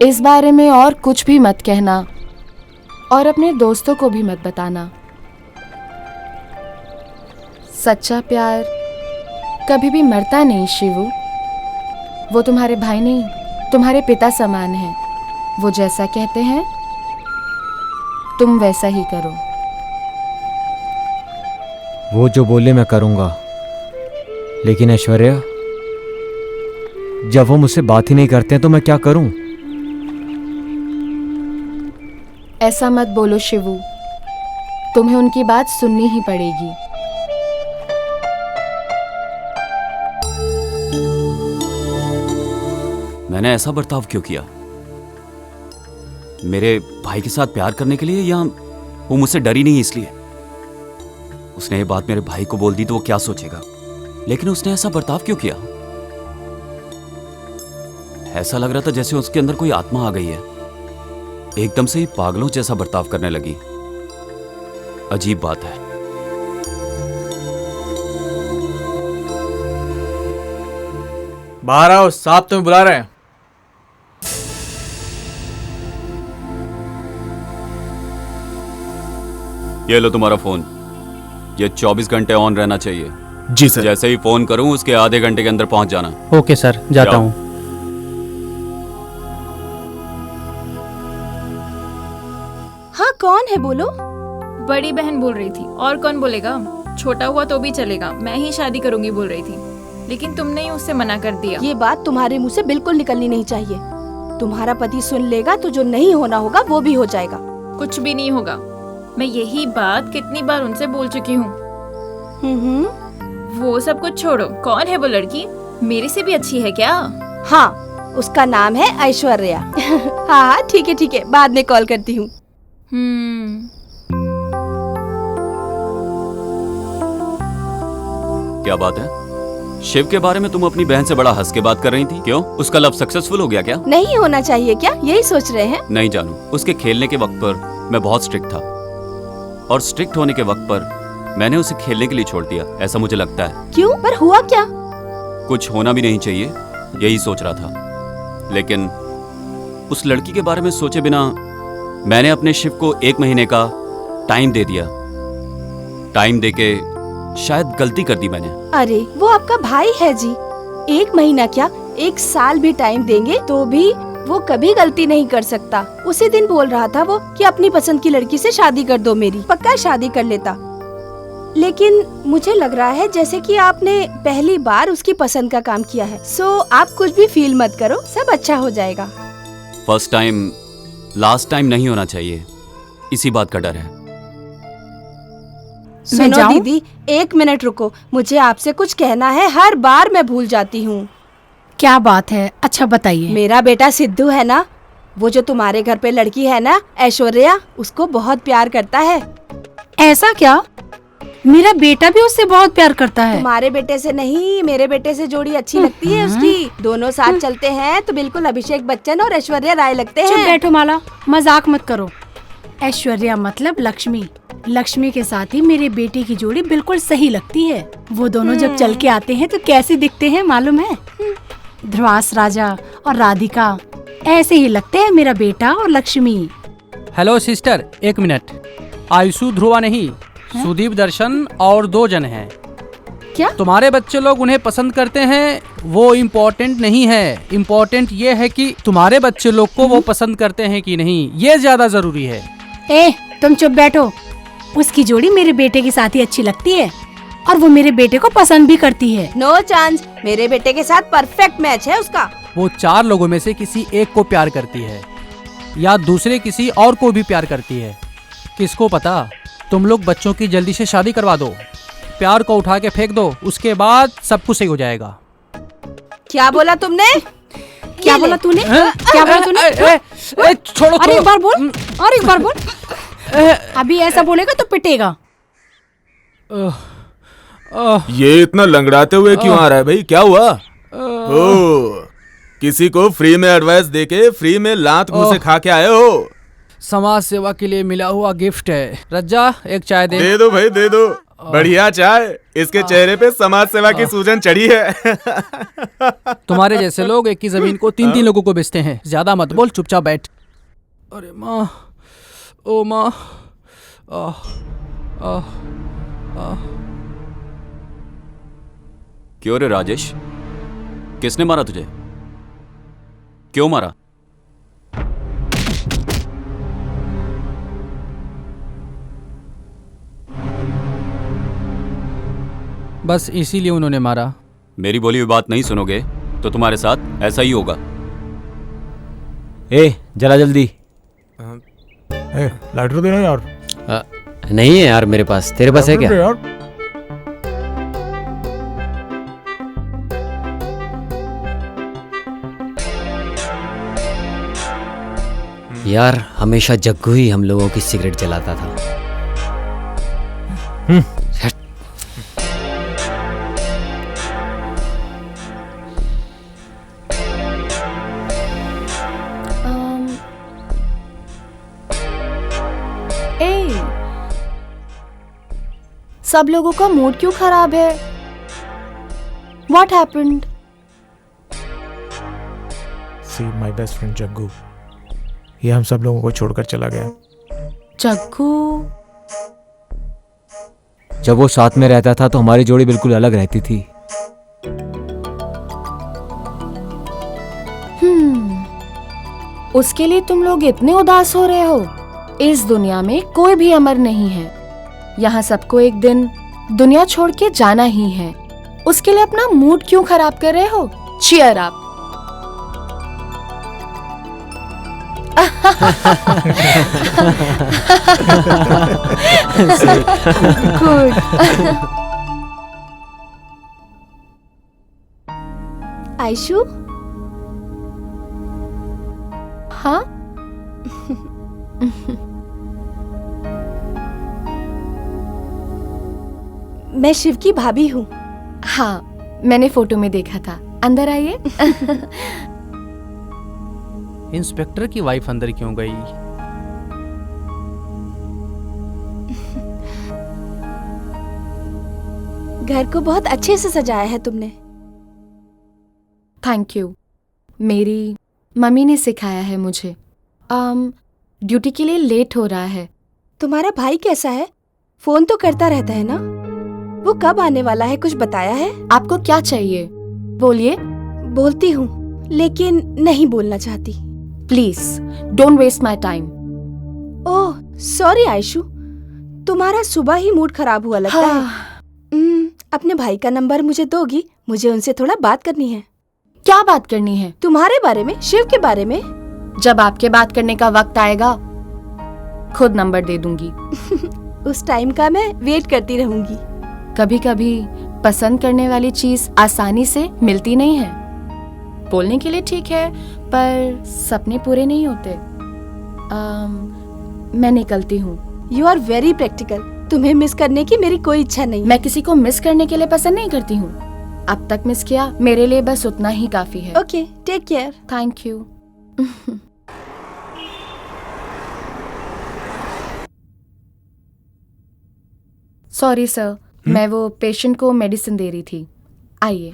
इस बारे में और कुछ भी मत कहना और अपने दोस्तों को भी मत बताना। सच्चा प्यार कभी भी मरता नहीं शिवू। वो तुम्हारे भाई नहीं, तुम्हारे पिता समान है। वो जैसा कहते हैं तुम वैसा ही करो। वो जो बोले मैं करूँगा, लेकिन ऐश्वर्या, जब वो मुझसे बात ही नहीं करते हैं तो मैं क्या करूँ? ऐसा मत बोलो शिवू, तुम्हें उनकी बात सुननी ही पड़ेगी। मैंने ऐसा बर्ताव क्यों किया? मेरे भाई के साथ प्यार करने के लिए, या वो मुझसे डरी नहीं इसलिए? उसने ये बात मेरे भाई को बोल दी तो वो क्या सोचेगा, लेकिन उसने ऐसा बर्ताव क्यों किया? ऐसा लग रहा था जैसे उसके अंदर कोई आत्मा आ गई है। एकदम से ही पागलों जैसा बर्ताव करने लगी। अजीब बात है। बाहर आओ, साहब तुम्हें बुला रहे हैं। ये लो तुम्हारा फोन। ये 24 घंटे ऑन रहना चाहिए। जी सर। जैसे ही फोन करूं उसके आधे घंटे के अंदर पहुंच जाना। ओके सर, जाता हूँ। हाँ, कौन है बोलो? बड़ी बहन बोल रही थी, और कौन बोलेगा? छोटा हुआ तो भी चलेगा, मैं ही शादी करूंगी बोल रही थी, लेकिन तुमने ही उससे मना कर दिया। ये बात तुम्हारे मुंह से बिल्कुल निकलनी नहीं चाहिए। तुम्हारा पति सुन लेगा तो जो नहीं होना होगा वो भी हो जाएगा। कुछ भी नहीं होगा। मैं यही बात कितनी बार उनसे बोल चुकी हूँ। वो सब कुछ छोड़ो, कौन है वो लड़की? मेरे से भी अच्छी है क्या? हाँ, उसका नाम है ऐश्वर्या। हाँ, ठीक है, बाद में कॉल करती हूँ। क्या बात है? शिव के बारे में तुम अपनी बहन से बड़ा हंस के बात कर रही थी। क्यों? उसका लव सक्सेसफुल हो गया क्या? नहीं होना चाहिए क्या, यही सोच रहे हैं? नहीं जानू, उसके खेलने के वक्त पर मैं बहुत स्ट्रिक्ट था, और स्ट्रिक्ट होने के वक्त पर मैंने उसे खेलने के लिए छोड़ दिया, ऐसा मुझे लगता है। क्यों? पर हुआ क्या? कुछ होना भी नहीं चाहिए, यही सोच रहा था। लेकिन उस लड़की के बारे में सोचे बिना मैंने अपने शिव को 1 महीने का टाइम दे दिया। टाइम देके शायद गलती कर दी मैंने। अरे वो आपका भाई है जी, 1 महीना क्या 1 साल भी टाइम देंगे तो भी वो कभी गलती नहीं कर सकता। उसी दिन बोल रहा था वो कि अपनी पसंद की लड़की से शादी कर दो मेरी, पक्का शादी कर लेता। लेकिन मुझे लग रहा है जैसे कि आपने पहली बार उसकी पसंद का काम किया है। सो आप कुछ भी फील मत करो, सब अच्छा हो जाएगा। फर्स्ट टाइम लास्ट टाइम नहीं होना चाहिए, इसी बात का डर है। सुनो दीदी, 1 मिनट रुको, मुझे आपसे कुछ कहना है, हर बार मैं भूल जाती हूँ। क्या बात है? अच्छा बताइए। मेरा बेटा सिद्धू है ना, वो जो तुम्हारे घर पे लड़की है ना ऐश्वर्या, उसको बहुत प्यार करता है। ऐसा क्या? मेरा बेटा भी उससे बहुत प्यार करता है। तुम्हारे बेटे से नहीं, मेरे बेटे से जोड़ी अच्छी लगती है उसकी। दोनों साथ चलते हैं तो बिल्कुल अभिषेक बच्चन और ऐश्वर्या राय लगते हैं। चुप बैठो माला, मजाक मत करो। ऐश्वर्या मतलब लक्ष्मी। लक्ष्मी के साथ ही मेरे बेटे की जोड़ी बिल्कुल सही लगती है। वो दोनों जब चल के आते हैं तो कैसे दिखते हैं मालूम है? ध्रुवास राजा और राधिका, ऐसे ही लगते हैं मेरा बेटा और Lakshmi. Hello sister, 1 minute. Ayushu Dhruva नहीं, सुदीप दर्शन और 2 जन हैं। क्या? तुम्हारे बच्चे लोग उन्हें पसंद करते हैं वो इम्पोर्टेंट नहीं है। इम्पोर्टेंट ये है कि तुम्हारे बच्चे लोग को वो पसंद करते हैं कि नहीं, ये ज्यादा जरूरी है। तुम चुप बैठो। उसकी जोड़ी मेरे बेटे के साथ ही अच्छी लगती है और वो मेरे बेटे को पसंद भी करती है। नो चांस, मेरे बेटे के साथ परफेक्ट मैच है उसका। वो 4 लोगों में से किसी एक को प्यार करती है या दूसरे किसी और को भी प्यार करती है, किसको पता। तुम लोग बच्चों की जल्दी से शादी करवा दो, प्यार को उठा के फेंक दो, उसके बाद सब कुछ सही हो जाएगा। क्या बोला तुमने? क्या बोला तूने? क्या बोला तूने? छोड़ो। अरे एक बार बोल, और एक बार बोल। अभी ऐसा बोलेगा तो पिटेगा। ये इतना लंगड़ाते हुए क्यों आ रहा है भाई? क्या हुआ? ओ, किसी को फ्री में एडवाइस देके फ्री में लात मुंह से खा के आए हो? समाज सेवा के लिए मिला हुआ गिफ्ट है। रज्जा, एक चाय दे। दे दो भाई, दे दो। बढ़िया चाय। इसके चेहरे पे समाज सेवा की सूजन चढ़ी है। तुम्हारे जैसे लोग एक ही जमीन को 3-3 लोगों को बेचते हैं। ज्यादा मत बोल, चुपचाप बैठ। अरे माँ, ओ माँ। क्यों रे राजेश, किसने मारा तुझे? क्यों मारा? बस इसीलिए उन्होंने मारा। मेरी बोली हुई बात नहीं सुनोगे तो तुम्हारे साथ ऐसा ही होगा। ए जरा जल्दी। लाइटर देना यार। नहीं है यार मेरे पास, तेरे पास है क्या? यार यार हमेशा जग्गू ही हम लोगों की सिगरेट जलाता था। सब लोगों का मूड क्यों खराब है? What happened? See my best friend Jaggu, ये हम सब लोगों को छोड़कर चला गया। जग्गू? जब वो साथ में रहता था तो हमारी जोड़ी बिल्कुल अलग रहती थी। उसके लिए तुम लोग इतने उदास हो रहे हो? इस दुनिया में कोई भी अमर नहीं है। यहाँ सबको एक दिन दुनिया छोड़ के जाना ही है। उसके लिए अपना मूड क्यों खराब कर रहे हो? Cheer up. गुड। आयशु? हाँ? मैं शिव की भाभी हूँ। हाँ, मैंने फोटो में देखा था। अंदर आइए। इंस्पेक्टर की वाइफ अंदर क्यों गई? घर को बहुत अच्छे से सजाया है तुमने। Thank you. मेरी मम्मी ने सिखाया है मुझे। ड्यूटी के लिए लेट हो रहा है। तुम्हारा भाई कैसा है? फोन तो करता रहता है ना? वो कब आने वाला है, कुछ बताया है? आपको क्या चाहिए? बोलिए। बोलती हूँ लेकिन नहीं बोलना चाहती। Please don't waste my time. Oh sorry Ayshu, तुम्हारा सुबह ही मूड खराब हुआ लगता है। अपने भाई का नंबर मुझे दोगी? मुझे उनसे थोड़ा बात करनी है। क्या बात करनी है? तुम्हारे बारे में, शिव के बारे में। जब आपके बात करने का वक्त आएगा खुद नंबर दे दूंगी। उस टाइम का मैं वेट करती रहूंगी। कभी कभी पसंद करने वाली चीज आसानी से मिलती नहीं है। बोलने के लिए ठीक है पर सपने पूरे नहीं होते। मैं निकलती हूँ। You are very practical. तुम्हें मिस करने की मेरी कोई इच्छा नहीं। मैं किसी को मिस करने के लिए पसंद नहीं करती हूँ। अब तक मिस किया, मेरे लिए बस उतना ही काफी है। Okay, take care. Thank you. Sorry sir, मैं वो पेशेंट को मेडिसिन दे रही थी। आइए।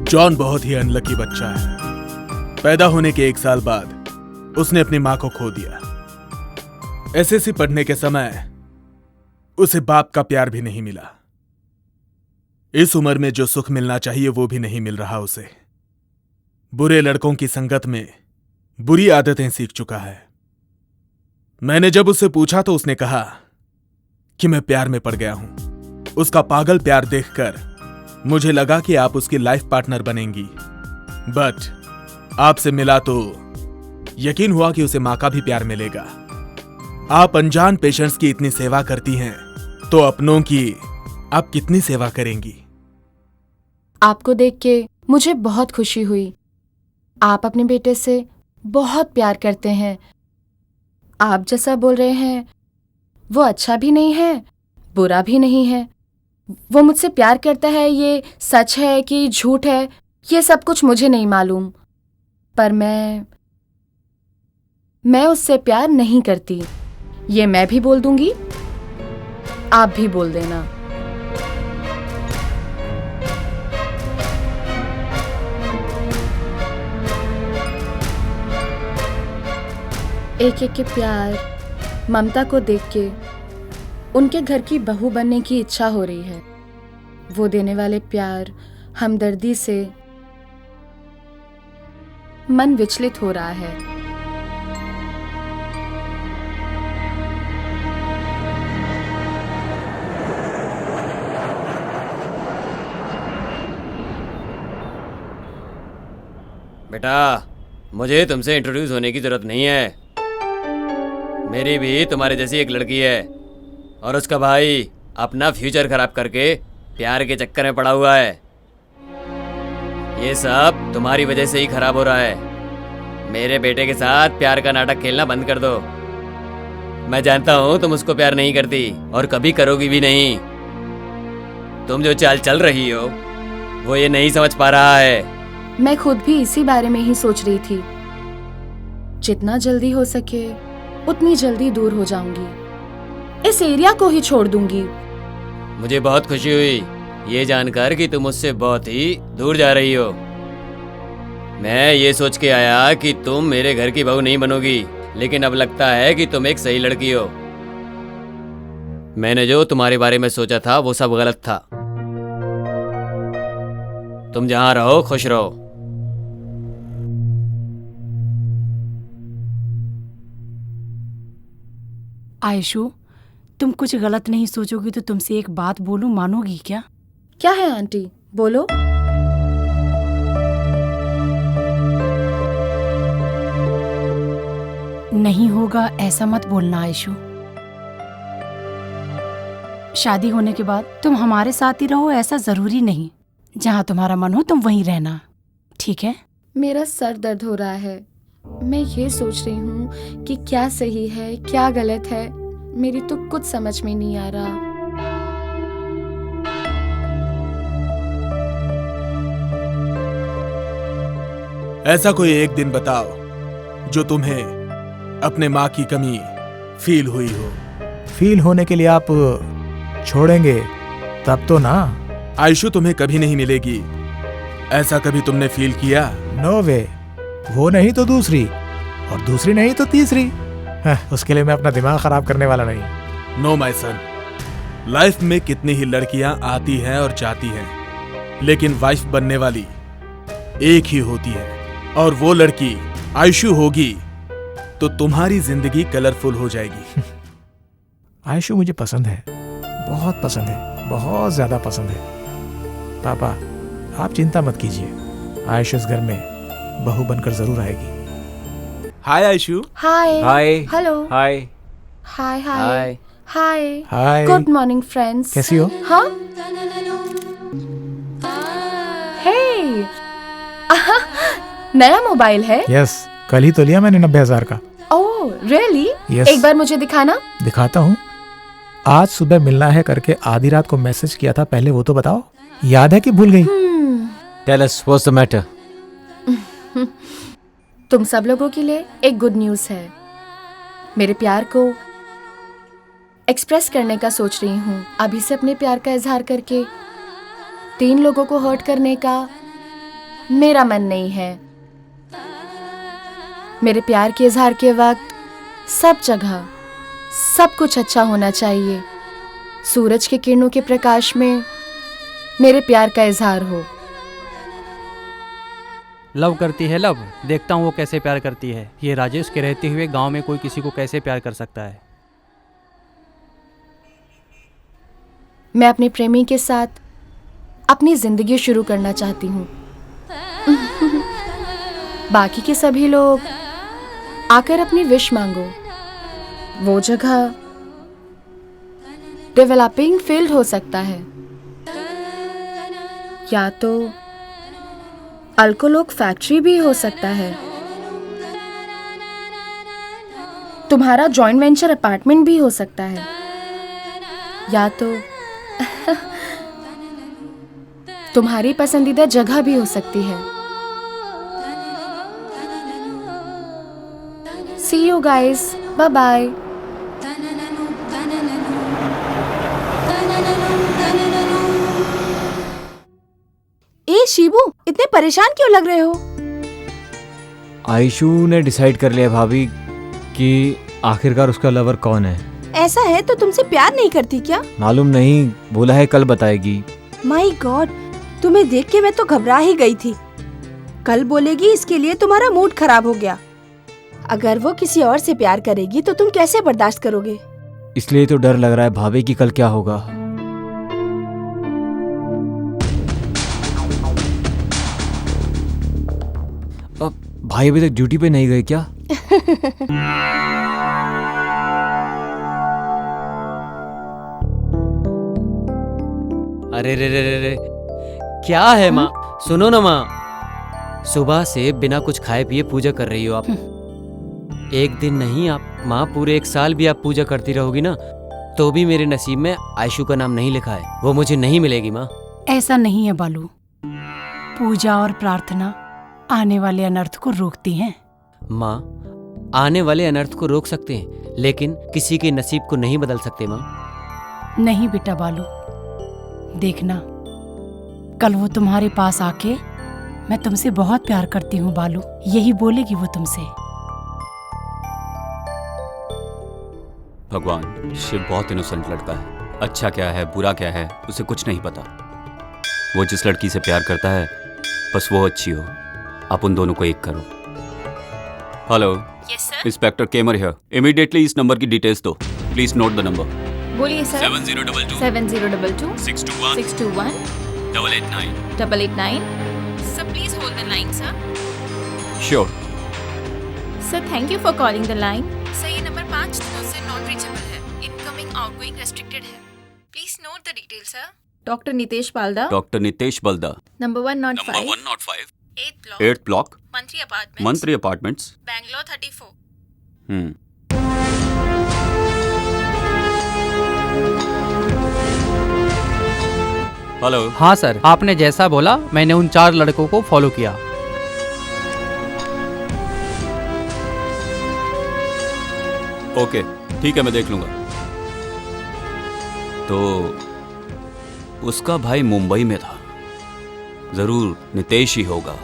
जॉन बहुत ही अनलकी बच्चा है। पैदा होने के 1 साल बाद उसने अपनी मां को खो दिया। एसएससी पढ़ने के समय उसे बाप का प्यार भी नहीं मिला। इस उम्र में जो सुख मिलना चाहिए वो भी नहीं मिल रहा उसे। बुरे लड़कों की संगत में बुरी आदतें सीख चुका है। मैंने जब उससे पूछा तो उसने कहा कि मैं प्यार में पड़ गया हूं। उसका पागल प्यार देखकर मुझे लगा कि आप उसकी लाइफ पार्टनर बनेंगी, बट आपसे मिला तो यकीन हुआ कि उसे मां का भी प्यार मिलेगा। आप अनजान पेशेंट्स की इतनी सेवा करती हैं तो अपनों की आप कितनी सेवा करेंगी? आपको देख के मुझे बहुत खुशी हुई। आप अपने बेटे से बहुत प्यार करते हैं। आप जैसा बोल रहे हैं वो अच्छा भी नहीं है, बुरा भी नहीं है। वो मुझसे प्यार करता है, ये सच है कि झूठ है ये सब कुछ मुझे नहीं मालूम, पर मैं उससे प्यार नहीं करती। ये मैं भी बोल दूंगी, आप भी बोल देना। एक एक के प्यार, ममता को देख के उनके घर की बहू बनने की इच्छा हो रही है। वो देने वाले प्यार, हमदर्दी से मन विचलित हो रहा है। बेटा, मुझे तुमसे इंट्रोड्यूस होने की जरूरत नहीं है। मेरी भी तुम्हारे जैसी एक लड़की है और उसका भाई अपना फ्यूचर खराब करके प्यार के चक्कर में पड़ा हुआ है। ये सब तुम्हारी वजह से ही खराब हो रहा है। मेरे बेटे के साथ प्यार का नाटक खेलना बंद कर दो। मैं जानता हूँ तुम उसको प्यार नहीं करती और कभी करोगी भी नहीं। तुम जो चाल चल रही हो वो ये नहीं समझ पा रहा है। मैं खुद भी इसी बारे में ही सोच रही थी। जितना जल्दी हो सके उतनी जल्दी दूर हो जाऊंगी। इस एरिया को ही छोड़ दूंगी। मुझे बहुत खुशी हुई ये जानकर कि तुम मुझसे बहुत ही दूर जा रही हो। मैं ये सोच के आया कि तुम मेरे घर की बहू नहीं बनोगी, लेकिन अब लगता है कि तुम एक सही लड़की हो। मैंने जो तुम्हारे बारे में सोचा था वो सब गलत था। तुम जहां रहो खुश रहो। आयशु, तुम कुछ गलत नहीं सोचोगी तो तुमसे एक बात बोलूं, मानोगी क्या? क्या है आंटी, बोलो। नहीं होगा ऐसा मत बोलना आयशु। शादी होने के बाद तुम हमारे साथ ही रहो ऐसा जरूरी नहीं। जहाँ तुम्हारा मन हो तुम वहीं रहना, ठीक है? मेरा सर दर्द हो रहा है। मैं ये सोच रही हूँ कि क्या सही है क्या गलत है। मेरी तो कुछ समझ में नहीं आ रहा। ऐसा कोई एक दिन बताओ जो तुम्हें अपने माँ की कमी फील हुई हो। फील होने के लिए आप छोड़ेंगे तब तो ना। आयशु तुम्हें कभी नहीं मिलेगी, ऐसा कभी तुमने फील किया? नो वे। वो नहीं तो दूसरी, और दूसरी नहीं तो तीसरी। उसके लिए मैं अपना दिमाग खराब करने वाला नहीं। नो माय सन, लाइफ में कितनी ही लड़कियां आती हैं और जाती हैं, लेकिन वाइफ बनने वाली एक ही होती है, और वो लड़की आयशु होगी तो तुम्हारी जिंदगी कलरफुल हो जाएगी। आयशु मुझे पसंद है, बहुत पसंद है, बहुत ज्यादा पसंद है। पापा, आप चिंता मत कीजिए, आयशु इस घर में बहू बनकर जरूर आएगी। Hi Aishu. Hi. Hi. Hello. Hi. Hi hi hi. Hi. Good morning friends. कैसी हो? हाँ। हे, नया मोबाइल है? यस, कल ही तो लिया मैंने 90,000 का। Oh really? Yes. एक बार मुझे दिखाना। दिखाता हूँ। आज सुबह मिलना है करके आधी रात को मैसेज किया था, पहले वो तो बताओ, याद है कि भूल गई? Tell us what's the matter? तुम सब लोगों के लिए एक गुड न्यूज़ है। मेरे प्यार को एक्सप्रेस करने का सोच रही हूँ। अभी से अपने प्यार का इजहार करके 3 लोगों को हर्ट करने का मेरा मन नहीं है। मेरे प्यार के इजहार के वक्त सब जगह सब कुछ अच्छा होना चाहिए। सूरज के किरणों के प्रकाश में मेरे प्यार का इजहार हो। लव करती है लव, देखता हूँ वो कैसे प्यार करती है। ये राजेश के रहते हुए गांव में कोई किसी को कैसे प्यार कर सकता है। मैं अपने प्रेमी के साथ अपनी जिंदगी शुरू करना चाहती हूँ। बाकी के सभी लोग आकर अपनी विश मांगो। वो जगह डेवलपिंग फील्ड हो सकता है, या तो अल्कोलोक फैक्ट्री भी हो सकता है, तुम्हारा जॉइंट वेंचर अपार्टमेंट भी हो सकता है, या तो तुम्हारी पसंदीदा जगह भी हो सकती है। See you guys. Bye bye. ए शिबू, इतने परेशान क्यों लग रहे हो? आयशु ने डिसाइड कर लिया भाभी कि आखिरकार उसका लवर कौन है। ऐसा है तो तुमसे प्यार नहीं करती क्या? मालूम नहीं, बोला है कल बताएगी। माय गॉड, तुम्हें देख के मैं तो घबरा ही गई थी। कल बोलेगी इसके लिए तुम्हारा मूड खराब हो गया। अगर वो किसी और से प्यार करेगी तो तुम कैसे बर्दाश्त करोगे? इसलिए तो डर लग रहा है भाभी कि कल क्या होगा। अब भाई अभी तक ड्यूटी पे नहीं गए क्या? अरे रे रे रे रे, क्या है माँ? सुनो ना माँ, सुबह से बिना कुछ खाए पिए पूजा कर रही हो आप। एक दिन नहीं आप माँ, पूरे 1 साल भी आप पूजा करती रहोगी ना, तो भी मेरे नसीब में आयशु का नाम नहीं लिखा है। वो मुझे नहीं मिलेगी माँ। ऐसा नहीं है बालू, पूजा और प्रार्थना आने वाले अनर्थ को रोकती हैं। माँ, आने वाले अनर्थ को रोक सकते हैं, लेकिन किसी के नसीब को नहीं बदल सकते माँ। नहीं बेटा बालू, देखना कल वो तुम्हारे पास आके मैं तुमसे बहुत प्यार करती हूँ बालू, यही बोलेगी वो तुमसे। भगवान, शिव बहुत इनोसेंट लड़का है। अच्छा क्या है बुरा क्या है उसे कुछ नहीं पता। वो जिस लड़की से प्यार करता है बस वो अच्छी हो। आप उन दोनों को एक करो। हेलो, इंस्पेक्टर केमर हियर। इमीडिएटली इस नंबर की डिटेल्स दो। Please note the number. बोलिए sir. 7022 7022 621 621 889 889। Sir please hold the line sir. Sure. Sir thank you for calling the line. Sir ये नंबर 5 दिनों से नॉट रीचेबल है। इनकमिंग आउटगोइंग रेस्ट्रिक्टेड है। Please note the details sir. Doctor Nitesh Balda. Doctor Nitesh Balda. Number 105 8th block Mantri apartments Bangalore 34। Hello. हाँ sir, आपने जैसा बोला मैंने उन 4 लड़कों को फॉलो किया। ओके ठीक है, मैं देख लूंगा। तो उसका भाई मुंबई में था, जरूर नितेश ही होगा।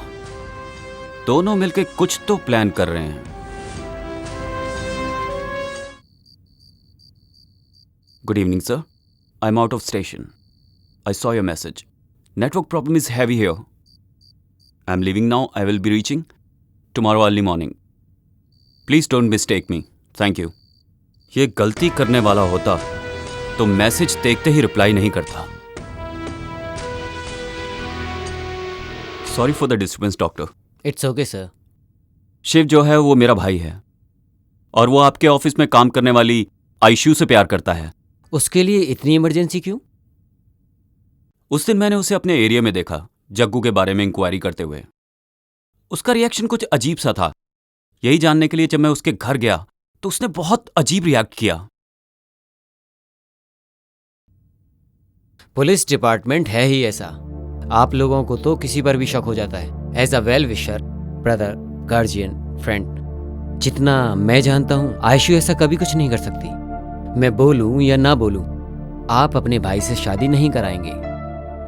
दोनों मिलकर कुछ तो प्लान कर रहे हैं। Good evening sir, I am out of station. I saw your message. Network problem is heavy here. I am living now. I will be reaching tomorrow early morning. Please don't mistake me. Thank you. ये गलती करने वाला होता तो message देखते ही reply नहीं करता। Sorry for the disturbance doctor. It's okay sir. Shiv जो है वो मेरा भाई है और वो आपके ऑफिस में काम करने वाली आयशु से प्यार करता है। उसके लिए इतनी इमरजेंसी क्यों? उस दिन मैंने उसे अपने एरिया में देखा, जग्गू के बारे में इंक्वायरी करते हुए। उसका रिएक्शन कुछ अजीब सा था। यही जानने के लिए जब मैं उसके घर गया तो उसने बहुत अजीब रिएक्ट किया। पुलिस डिपार्टमेंट है ही ऐसा। आप लोगों को तो किसी पर भी शक हो जाता है। As a well wisher, brother, guardian, friend, जितना मैं जानता हूं आयशु ऐसा कभी कुछ नहीं कर सकती। मैं बोलूं या ना बोलूं, आप अपने भाई से शादी नहीं कराएंगे।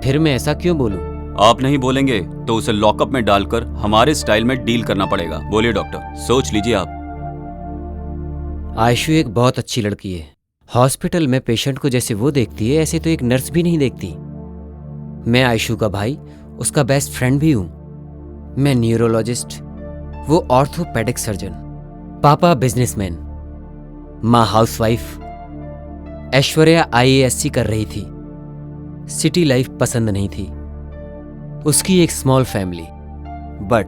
फिर मैं ऐसा क्यों बोलूं? आप नहीं बोलेंगे तो उसे लॉकअप में डालकर हमारे स्टाइल में डील करना पड़ेगा। बोलिए डॉक्टर, सोच लीजिए आप। आयशु एक बहुत अच्छी लड़की है। हॉस्पिटल में पेशेंट को जैसे वो देखती है ऐसे तो एक नर्स भी नहीं देखती। मैं आयशु का भाई, उसका बेस्ट फ्रेंड भी हूं। मैं न्यूरोलॉजिस्ट, वो ऑर्थोपेडिक सर्जन। पापा बिजनेसमैन, माँ हाउसवाइफ। ऐश्वर्या IASC कर रही थी। सिटी लाइफ पसंद नहीं थी। उसकी एक small family, but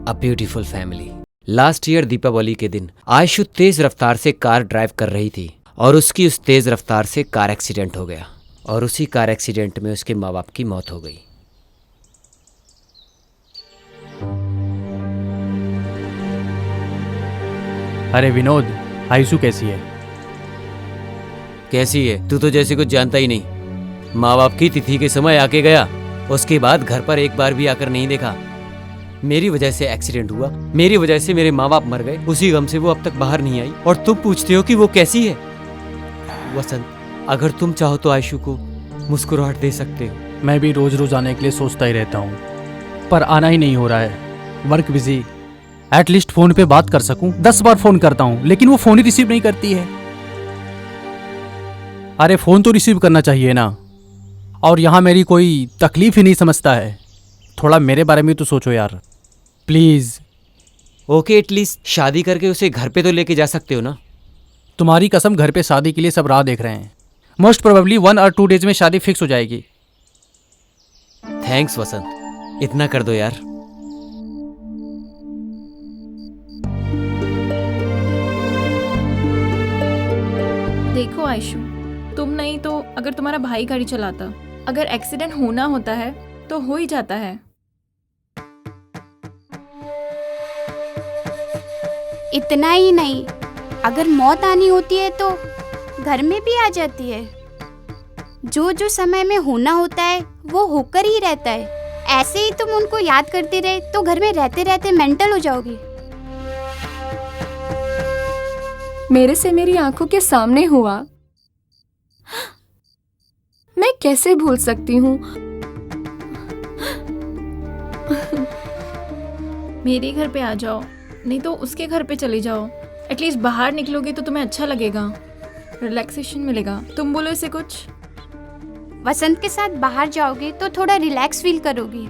a beautiful family. Last year Deepawali के दिन आयशु तेज रफ्तार से कार ड्राइव कर रही थी और उसकी उस तेज रफ्तार से कार एक्सीडेंट हो गया और उसी कार एक्सीडेंट में उसके माँ बाप की मौत हो गई। अरे विनोद, आयशु कैसी है? कैसी है? तू तो जैसे कुछ जानता ही नहीं। माँ बाप की तिथि के समय आके गया, उसके बाद घर पर एक बार भी आकर नहीं देखा। मेरी वजह से एक्सीडेंट हुआ, मेरी वजह से मेरे माँ बाप मर गए। उसी गम से वो अब तक बाहर नहीं आई और तुम पूछते हो कि वो कैसी है? वसंत, अगर तुम चाहो तो आयशु को मुस्कुराहट दे सकते हो। मैं भी रोज रोज आने के लिए सोचता ही रहता हूँ, पर आना ही नहीं हो रहा है। वर्क बिजी, एटलीस्ट फोन पे बात कर सकूं। 10 बार फोन करता हूं लेकिन वो फोन ही रिसीव नहीं करती है। अरे फोन तो रिसीव करना चाहिए ना। और यहाँ मेरी कोई तकलीफ ही नहीं समझता है। थोड़ा मेरे बारे में तो सोचो यार प्लीज। ओके, एटलीस्ट शादी करके उसे घर पे तो लेके जा सकते हो ना। तुम्हारी कसम, घर पे शादी के लिए सब राह देख रहे हैं। मोस्ट प्रोबेबली 1 और 2 डेज में शादी फिक्स हो जाएगी। थैंक्स वसंत, इतना कर दो यार। देखो आयशु, तुम नहीं तो अगर तुम्हारा भाई गाड़ी चलाता, अगर एक्सीडेंट होना होता है तो हो ही जाता है। इतना ही नहीं, अगर मौत आनी होती है तो घर में भी आ जाती है। जो जो समय में होना होता है वो होकर ही रहता है। ऐसे ही तुम उनको याद करते रहे तो घर में रहते रहते मेंटल हो जाओगी। मेरे से मेरी आंखों के सामने हुआ, मैं कैसे भूल सकती हूँ। मेरे घर पे आ जाओ, नहीं तो उसके घर पे चले जाओ। एटलीस्ट बाहर निकलोगे तो तुम्हें अच्छा लगेगा, रिलैक्सेशन मिलेगा। तुम बोलो इसे कुछ। वसंत के साथ बाहर जाओगे तो थोड़ा रिलैक्स फील करोगी।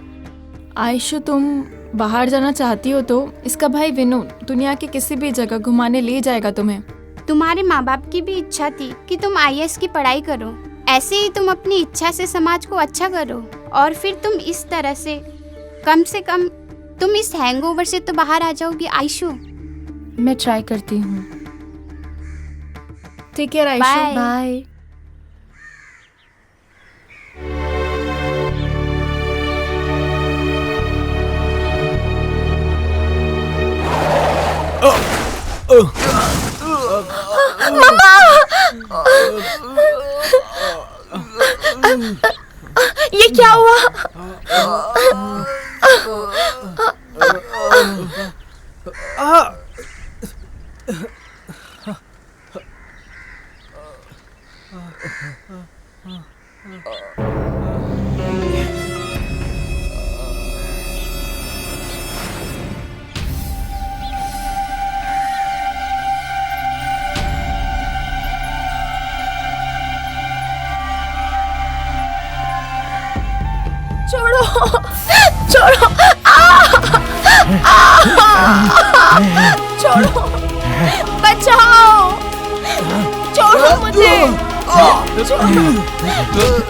आयशु, तुम बाहर जाना चाहती हो तो इसका भाई विनोद दुनिया के किसी भी जगह घुमाने ले जाएगा तुम्हें। तुम्हारे माँ बाप की भी इच्छा थी कि तुम IAS की पढ़ाई करो। ऐसे ही तुम अपनी इच्छा से समाज को अच्छा करो और फिर तुम इस तरह से कम तुम इस हैंगओवर से तो बाहर आ जाओगी आयशु। मैं ट्राई करती हूँ। Take care Ayshu. बाय। ये क्या हुआ? छोड़ो, छोड़ो, छोड़ो, बचाओ, छोड़ो मुझे,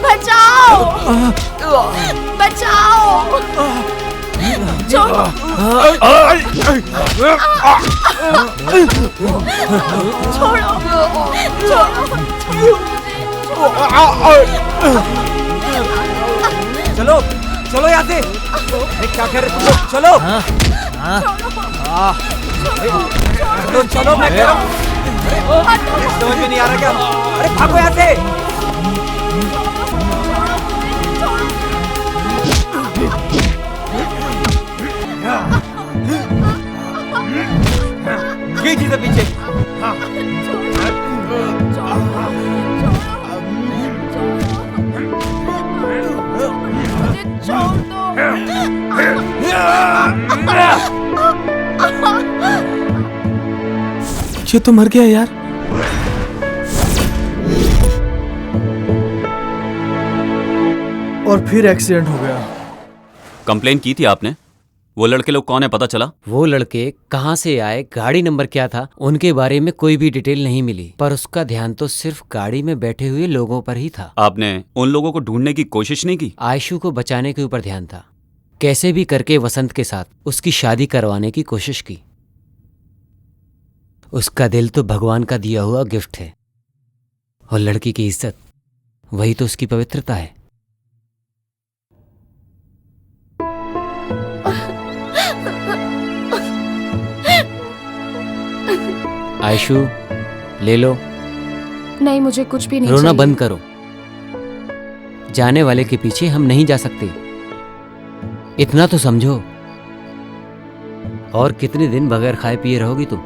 बचाओ, बचाओ, छोड़ो, चलो चलो यहाँ से। अरे क्या कर रहे तुम लोग? चलो चलो चलो, मैं कह रहा हूँ। समझ में नहीं आ रहा क्या? अरे भागो यहाँ से। ये चीज़ है पीछे। ये तो मर गया यार। और फिर एक्सीडेंट हो गया। कंप्लेन की थी आपने? वो लड़के लोग कौन है पता चला? वो लड़के कहाँ से आए, गाड़ी नंबर क्या था, उनके बारे में कोई भी डिटेल नहीं मिली। पर उसका ध्यान तो सिर्फ गाड़ी में बैठे हुए लोगों पर ही था। आपने उन लोगों को ढूंढने की कोशिश नहीं की? आयशु को बचाने के ऊपर ध्यान था। कैसे भी करके वसंत के साथ उसकी शादी करवाने की कोशिश की। उसका दिल तो भगवान का दिया हुआ गिफ्ट है और लड़की की इज्जत वही तो उसकी पवित्रता है। आयशु, ले लो। नहीं, मुझे कुछ भी नहीं रोना चाहिए। बंद करो। जाने वाले के पीछे हम नहीं जा सकते, इतना तो समझो। और कितने दिन बगैर खाए पिए रहोगी तुम?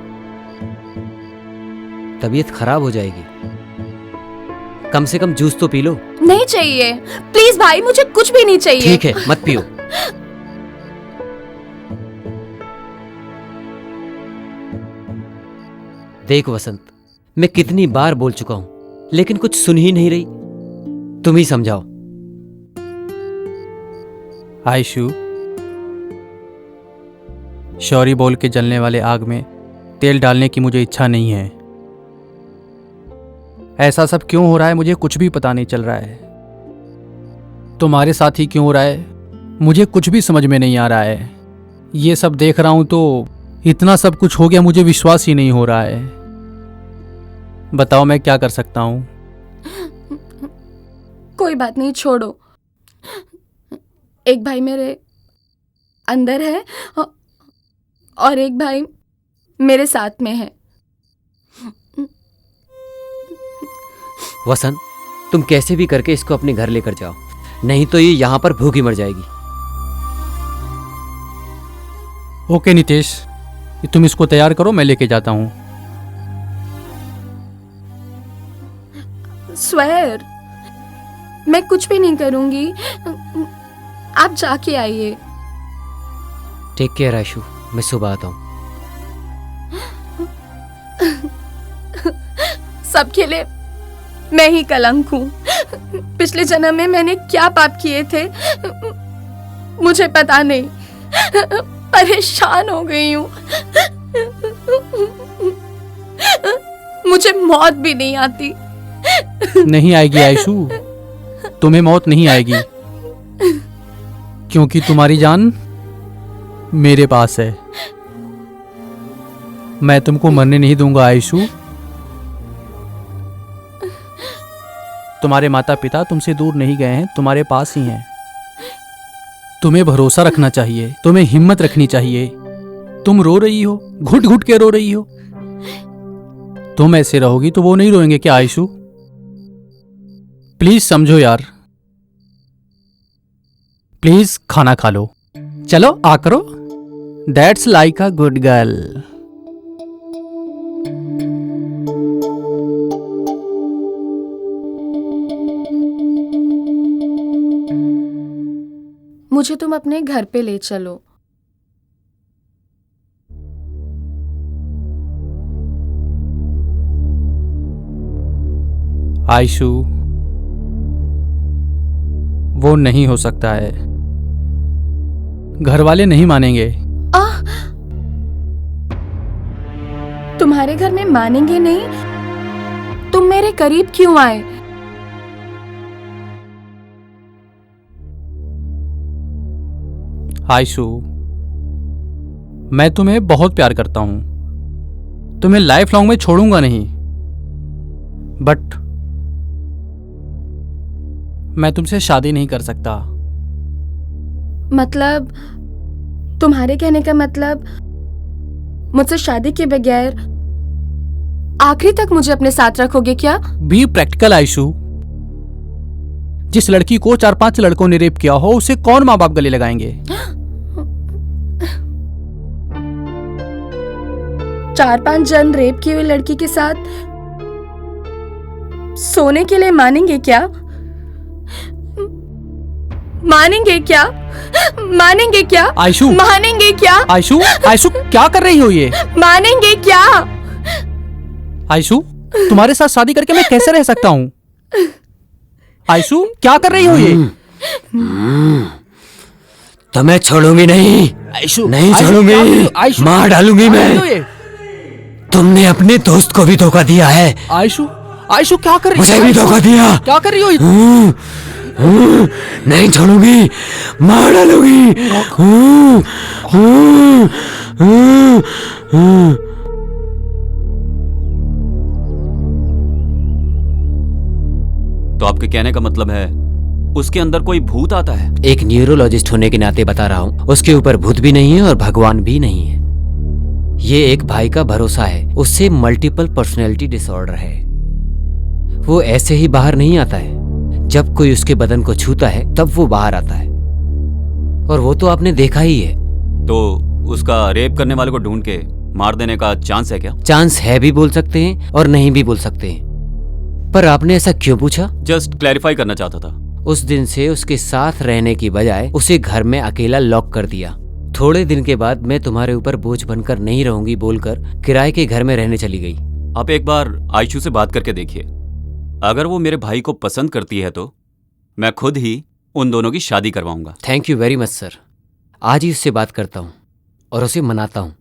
तबीयत खराब हो जाएगी। कम से कम जूस तो पी लो। नहीं चाहिए, प्लीज भाई, मुझे कुछ भी नहीं चाहिए। ठीक है, मत पियो। देख वसंत, मैं कितनी बार बोल चुका हूं लेकिन कुछ सुन ही नहीं रही। तुम ही समझाओ। आयशु, शौरी बोल के जलने वाले आग में तेल डालने की मुझे इच्छा नहीं है। ऐसा सब क्यों हो रहा है मुझे कुछ भी पता नहीं चल रहा है। तुम्हारे साथ ही क्यों हो रहा है मुझे कुछ भी समझ में नहीं आ रहा है। ये सब देख रहा हूं तो इतना सब कुछ हो गया, मुझे विश्वास ही नहीं हो रहा है। बताओ मैं क्या कर सकता हूं? कोई बात नहीं, छोड़ो। एक भाई मेरे अंदर है और एक भाई मेरे साथ में है। वसंत, तुम कैसे भी करके इसको अपने घर लेकर जाओ, नहीं तो ये यहां पर भूखी मर जाएगी। ओके नितेश, तुम इसको तैयार करो, मैं लेके जाता हूं। स्वेर, मैं कुछ भी नहीं करूंगी, आप जाके आइए। टेक केयर आयशु, मैं सुबह आता हूं। सबके लिए मैं ही कलंक हूं। पिछले जन्म में मैंने क्या पाप किए थे मुझे पता नहीं। परेशान हो गई हूं। मुझे मौत भी नहीं आती। नहीं आएगी आयशु, तुम्हें मौत नहीं आएगी, क्योंकि तुम्हारी जान मेरे पास है। मैं तुमको मरने नहीं दूंगा आयशु। तुम्हारे माता पिता तुमसे दूर नहीं गए हैं, तुम्हारे पास ही हैं। तुम्हें भरोसा रखना चाहिए, तुम्हें हिम्मत रखनी चाहिए। तुम रो रही हो, घुट घुट के रो रही हो। तुम ऐसे रहोगी तो वो नहीं रोएंगे क्या आयशु? प्लीज समझो यार, प्लीज खाना खा लो। चलो आ करो। That's like a good girl. मुझे तुम अपने घर पे ले चलो। आयशु, वो नहीं हो सकता है, घर वाले नहीं मानेंगे। तुम्हारे घर में मानेंगे नहीं? तुम मेरे करीब क्यों आए? आयशु, मैं तुम्हें बहुत प्यार करता हूं, तुम्हें लाइफ लॉन्ग में छोड़ूंगा नहीं, बट मैं तुमसे शादी नहीं कर सकता। मतलब तुम्हारे कहने का मतलब मुझसे शादी के बगैर आखिरी तक मुझे अपने साथ रखोगे क्या? Be practical Aishu. जिस लड़की को 4-5 लड़कों ने रेप किया हो उसे कौन माँ बाप गले लगाएंगे? 4-5 जन रेप की हुई लड़की के साथ सोने के लिए मानेंगे क्या? मानेंगे क्या? मानेंगे क्या? आयशु, मानेंगे क्या? आयशु, आयशु क्या कर रही हो ये? मानेंगे क्या? आयशु, तुम्हारे साथ शादी करके मैं कैसे रह सकता हूँ? आयशु क्या कर रही हो ये? तो मैं छोड़ूंगी नहीं। आयशु, नहीं छोड़ूंगी, मार डालूंगी मैं। तुमने अपने दोस्त को भी धोखा दिया है। आयशु, आयशु क्या कर रही हो? मुझे भी धोखा दिया। क्या कर रही हो? नहीं छोड़ूंगी, मार डालूंगी। तो आपके कहने का मतलब है उसके अंदर कोई भूत आता है? एक न्यूरोलॉजिस्ट होने के नाते बता रहा हूँ, उसके ऊपर भूत भी नहीं है और भगवान भी नहीं है। ये एक भाई का भरोसा है, उससे मल्टीपल पर्सनैलिटी डिसऑर्डर है। वो ऐसे ही बाहर नहीं आता है, जब कोई उसके बदन को छूता है तब वो बाहर आता है, और वो तो आपने देखा ही है। तो उसका रेप करने वाले को ढूंढ के मार देने का चांस है क्या? चांस है भी बोल सकते हैं और नहीं भी बोल सकते हैं, पर आपने ऐसा क्यों पूछा? जस्ट क्लैरिफाई करना चाहता था। उस दिन से उसके साथ रहने की बजाय उसे घर में अकेला लॉक कर दिया। थोड़े दिन के बाद मैं तुम्हारे ऊपर बोझ बनकर नहीं रहूंगी बोलकर किराए के घर में रहने चली गई। आप एक बार आयशू से बात करके देखिए। अगर वो मेरे भाई को पसंद करती है तो मैं खुद ही उन दोनों की शादी करवाऊंगा। Thank you very much sir. आज ही उससे बात करता हूँ और उसे मनाता हूँ।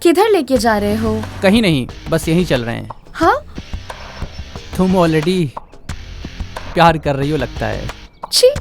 किधर लेके जा रहे हो? कहीं नहीं, बस यहीं चल रहे हैं। हाँ? तुम ऑलरेडी प्यार कर रही हो लगता है। छी।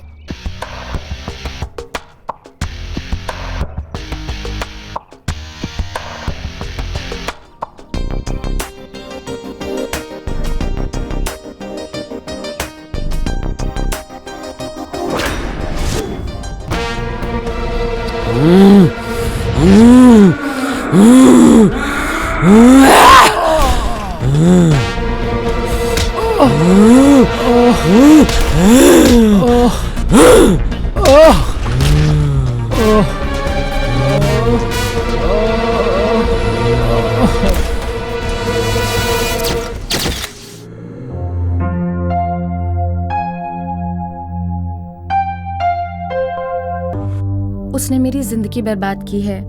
उसने मेरी जिंदगी बर्बाद की है।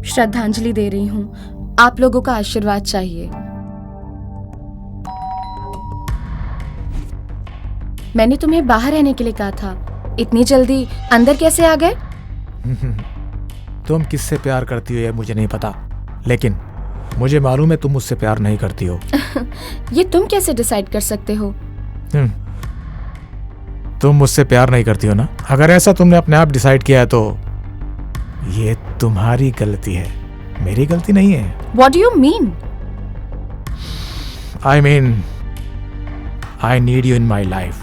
श्रद्धांजलि दे रही हूँ। आप लोगों का आशीर्वाद चाहिए। मैंने तुम्हें बाहर रहने के लिए कहा था, इतनी जल्दी अंदर कैसे आ गए? तुम किससे प्यार करती हो ये मुझे नहीं पता, लेकिन मुझे मालूम है तुम मुझसे प्यार नहीं करती हो। ये तुम कैसे डिसाइड कर सकते हो? तुम मुझसे प्यार नहीं करती हो ना? अगर ऐसा तुमने अपने आप डिसाइड किया है तो ये तुम्हारी गलती है, मेरी गलती नहीं है। What do you mean? I mean, I need you in my life.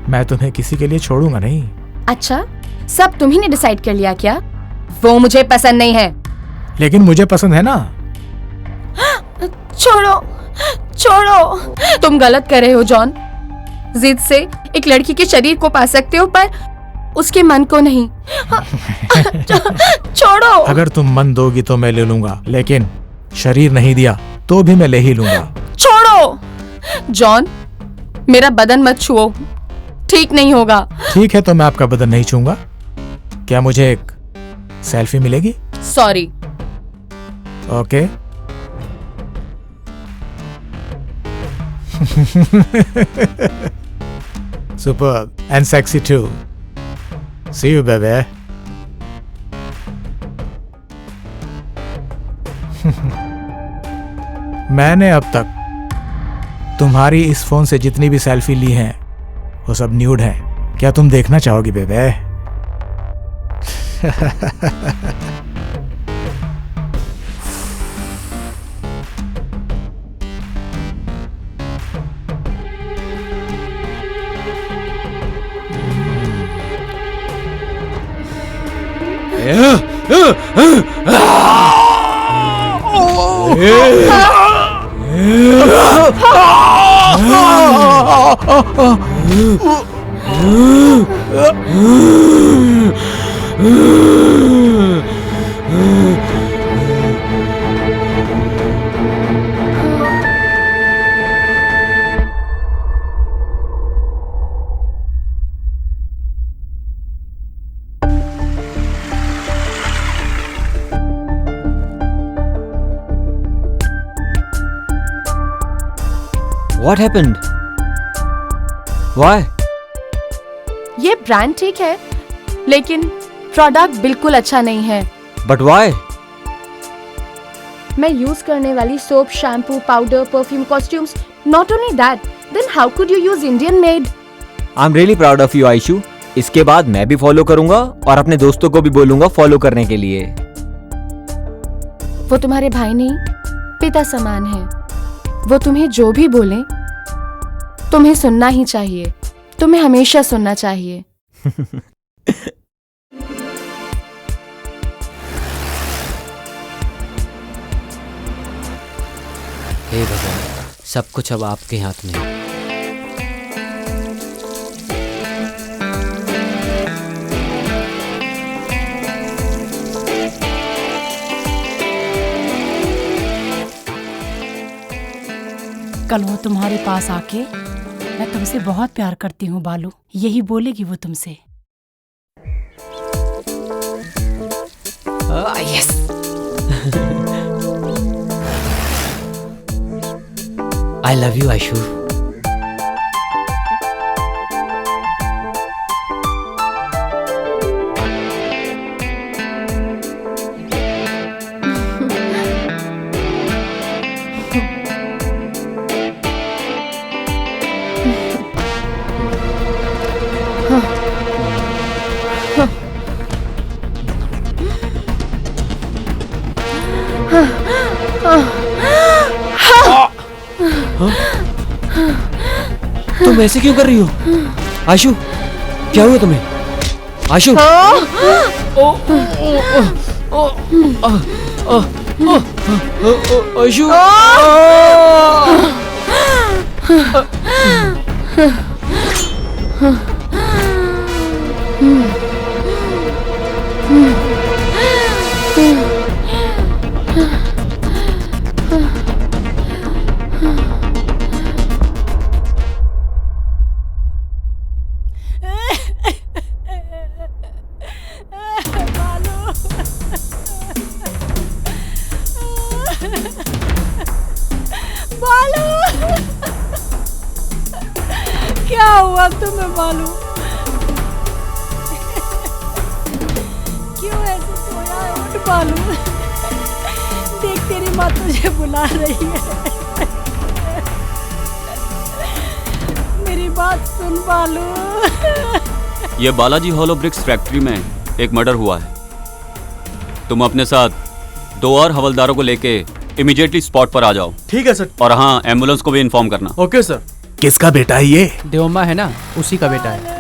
मैं तुम्हें किसी के लिए छोड़ूंगा नहीं। अच्छा, सब तुम्ही ने डिसाइड कर लिया क्या? वो मुझे पसंद नहीं है। लेकिन मुझे पसंद है ना। छोड़ो, छोड़ो। तुम गलत कर रहे हो जॉन। जिद से एक लड़की के शरीर को पा सकते हो पर उसके मन को नहीं। छोड़ो। अगर तुम मन दोगी तो मैं ले लूंगा, लेकिन शरीर नहीं दिया तो भी मैं ले ही लूंगा। छोड़ो जॉन, मेरा बदन मत छुओ, ठीक नहीं होगा। ठीक है तो मैं आपका बदन नहीं छूंगा। क्या मुझे एक सेल्फी मिलेगी? Sorry. Okay. Superb and sexy too. See you, baby. मैंने अब तक तुम्हारी इस फोन से जितनी भी सेल्फी ली हैं वो सब न्यूड है। क्या तुम देखना चाहोगी बेबे? What happened? Why? ये ब्रांड ठीक है, लेकिन प्रोडक्ट बिल्कुल अच्छा नहीं है। But why? मैं यूज करने वाली soap, shampoo, powder, perfume, costumes, not only that, then how could you use Indian made? I'm really proud of you, Aishu. इसके बाद मैं भी फॉलो करूंगा और अपने दोस्तों को भी बोलूंगा फॉलो करने के लिए। वो तुम्हारे भाई नहीं, पिता समान है। वो तुम्हें जो भी बोले तुम्हें सुनना ही चाहिए। तुम्हें हमेशा सुनना चाहिए। हे भगवान, सब कुछ अब आपके हाथ में है। कल वो तुम्हारे पास आके मैं तुमसे बहुत प्यार करती हूँ बालू, यही बोलेगी वो तुमसे। Yes. I love you Aishu. तुम ऐसे क्यों कर रही हो आयशु? क्या हुआ तुम्हें आयशु? आयशु क्या हुआ तुम्हें बालू? क्यों ऐसे सोया है? उठ बालू, देख तेरी माँ तुझे बुला रही है। मेरी बात सुन बालू। ये बालाजी हॉलो ब्रिक्स फैक्ट्री में एक मर्डर हुआ है। तुम अपने साथ 2 और हवलदारों को लेके इमीडिएटली स्पॉट पर आ जाओ। ठीक है सर। और हाँ, एम्बुलेंस को भी इन्फॉर्म करना। Okay sir. किसका बेटा है ये? देवम्मा है ना, उसी का बेटा है।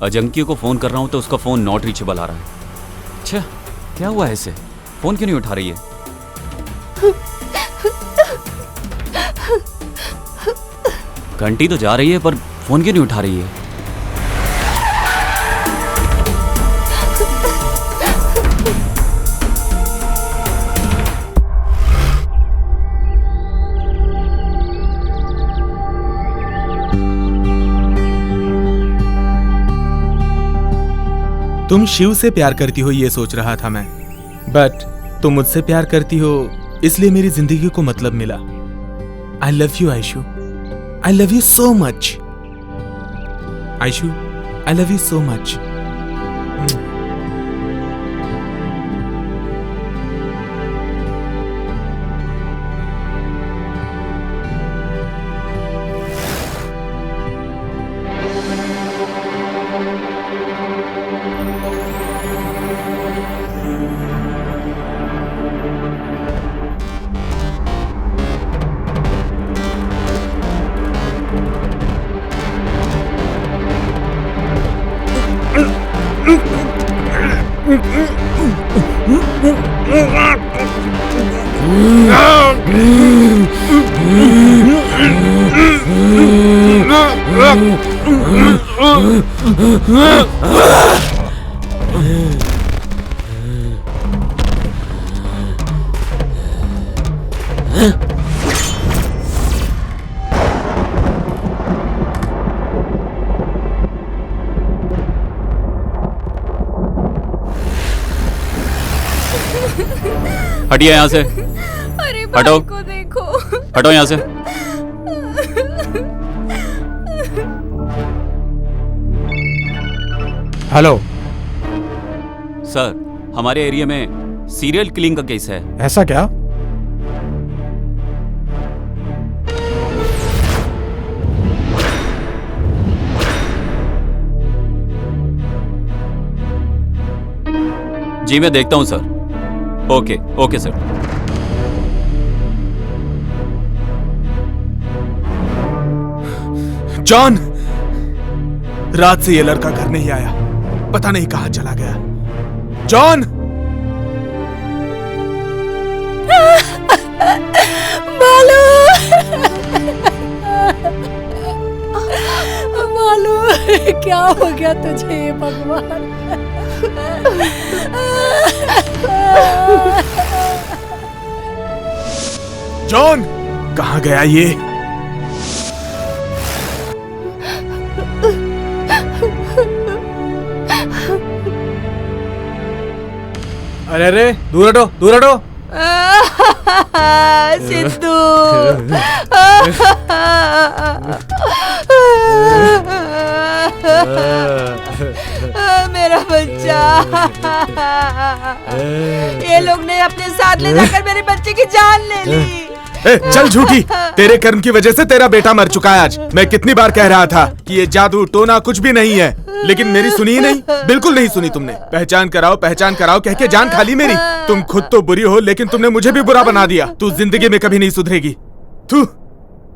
अजंकी को फोन कर रहा हूँ तो उसका फोन नॉट रीचेबल आ रहा है। अच्छा, क्या हुआ है इसे? फोन क्यों नहीं उठा रही है? घंटी तो जा रही है पर फोन क्यों नहीं उठा रही है? तुम शिव से प्यार करती हो ये सोच रहा था मैं, बट तुम मुझसे प्यार करती हो इसलिए मेरी जिंदगी को मतलब मिला। I love you Aishu, I love you so much Aishu, I love you so much. हटिए यहाँ से। अरे हटो, को देखो। हटो यहाँ से। हेलो सर, हमारे एरिया में सीरियल किलिंग का केस है। ऐसा क्या? जी मैं देखता हूँ sir. Okay okay sir. John, रात से ये लड़का घर नहीं आया, पता नहीं कहां चला गया। जॉन! बालू, बालू, क्या हो गया तुझे भगवान? जॉन कहाँ गया ये? अरे अरे दूर हटो, दूर हटो। सिद्धू मेरा बच्चा। ये लोग ने अपने साथ ले जाकर मेरे बच्चे की जान ले ली। चल झूठी, तेरे कर्म की वजह से तेरा बेटा मर चुका है आज। मैं कितनी बार कह रहा था कि ये जादू टोना कुछ भी नहीं है, लेकिन मेरी सुनी ही नहीं, बिल्कुल नहीं सुनी तुमने। पहचान कराओ कह के जान खाली मेरी। तुम खुद तो बुरी हो, लेकिन तुमने मुझे भी बुरा बना दिया। तू जिंदगी में कभी नहीं सुधरेगी। तू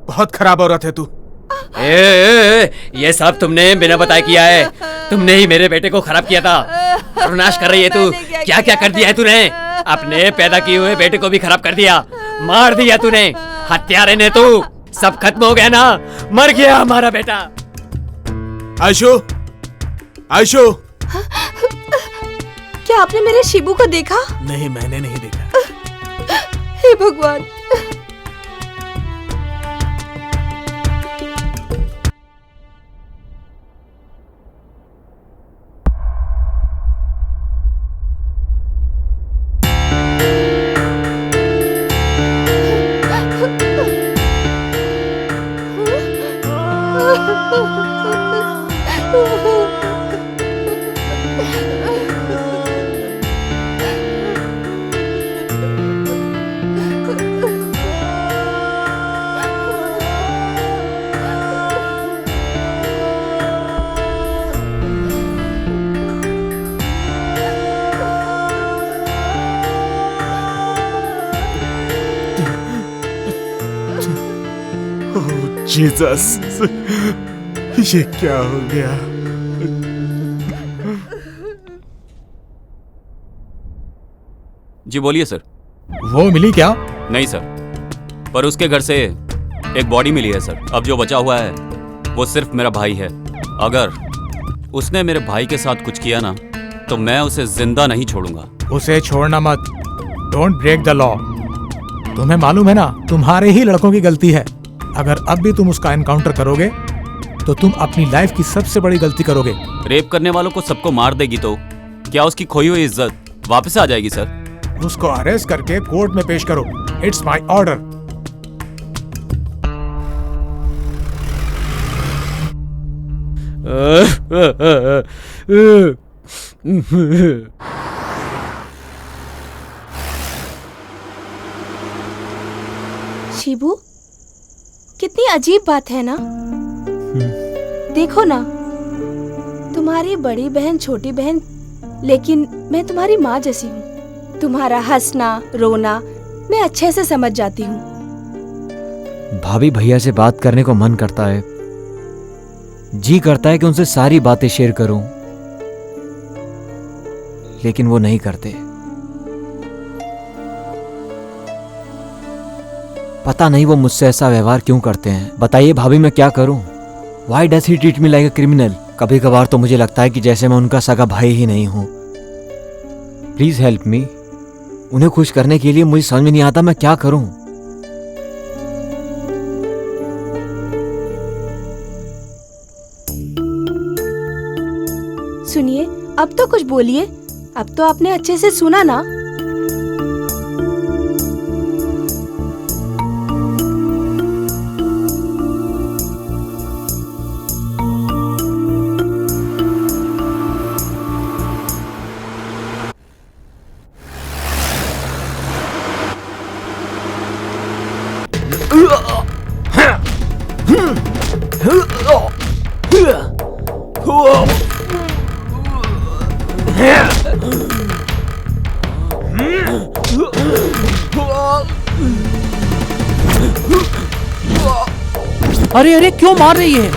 बहुत खराब औरत है तू। ये सब तुमने बिना बताए किया है। तुमने ही मेरे बेटे को खराब किया था। सर्वनाश कर रही है तू। क्या क्या कर दिया है तूने? अपने पैदा किए हुए बेटे को भी खराब कर दिया, मार दिया तूने। हत्यारे ने तू। सब खत्म हो गया ना, मर गया हमारा बेटा। आयशो, आयशो, क्या आपने मेरे शिबू को देखा? नहीं, मैंने नहीं देखा। हे भगवान। जीसस, ये क्या हो गया? जी बोलिए सर। वो मिली क्या? नहीं सर, पर उसके घर से एक बॉडी मिली है सर। अब जो बचा हुआ है वो सिर्फ मेरा भाई है। अगर उसने मेरे भाई के साथ कुछ किया ना, तो मैं उसे जिंदा नहीं छोड़ूंगा। उसे छोड़ना मत। Don't break the law. तुम्हें मालूम है ना, तुम्हारे ही लड़कों की गलती है। अगर अब भी तुम उसका एनकाउंटर करोगे तो तुम अपनी लाइफ की सबसे बड़ी गलती करोगे। रेप करने वालों को सबको मार देगी तो क्या उसकी खोई हुई इज्जत वापस आ जाएगी सर? उसको अरेस्ट करके कोर्ट में पेश करो। It's my order. शिबू, कितनी अजीब बात है ना। देखो ना, तुम्हारी बड़ी बहन छोटी बहन, लेकिन मैं तुम्हारी माँ जैसी हूँ। तुम्हारा हंसना रोना मैं अच्छे से समझ जाती हूँ। भाभी भैया से बात करने को मन करता है, जी करता है कि उनसे सारी बातें शेयर करूं, लेकिन वो नहीं करते। पता नहीं वो मुझसे ऐसा व्यवहार क्यों करते हैं। बताइए भाभी, मैं क्या करूं? Why does he treat me like a criminal? कभी कभार तो मुझे लगता है कि जैसे मैं उनका सगा भाई ही नहीं हूं। Please help me. उन्हें खुश करने के लिए मुझे समझ में नहीं आता मैं क्या करूं। सुनिए, अब तो कुछ बोलिए। अब तो आपने अच्छे से सुना ना। अरे अरे, क्यों मार रही है?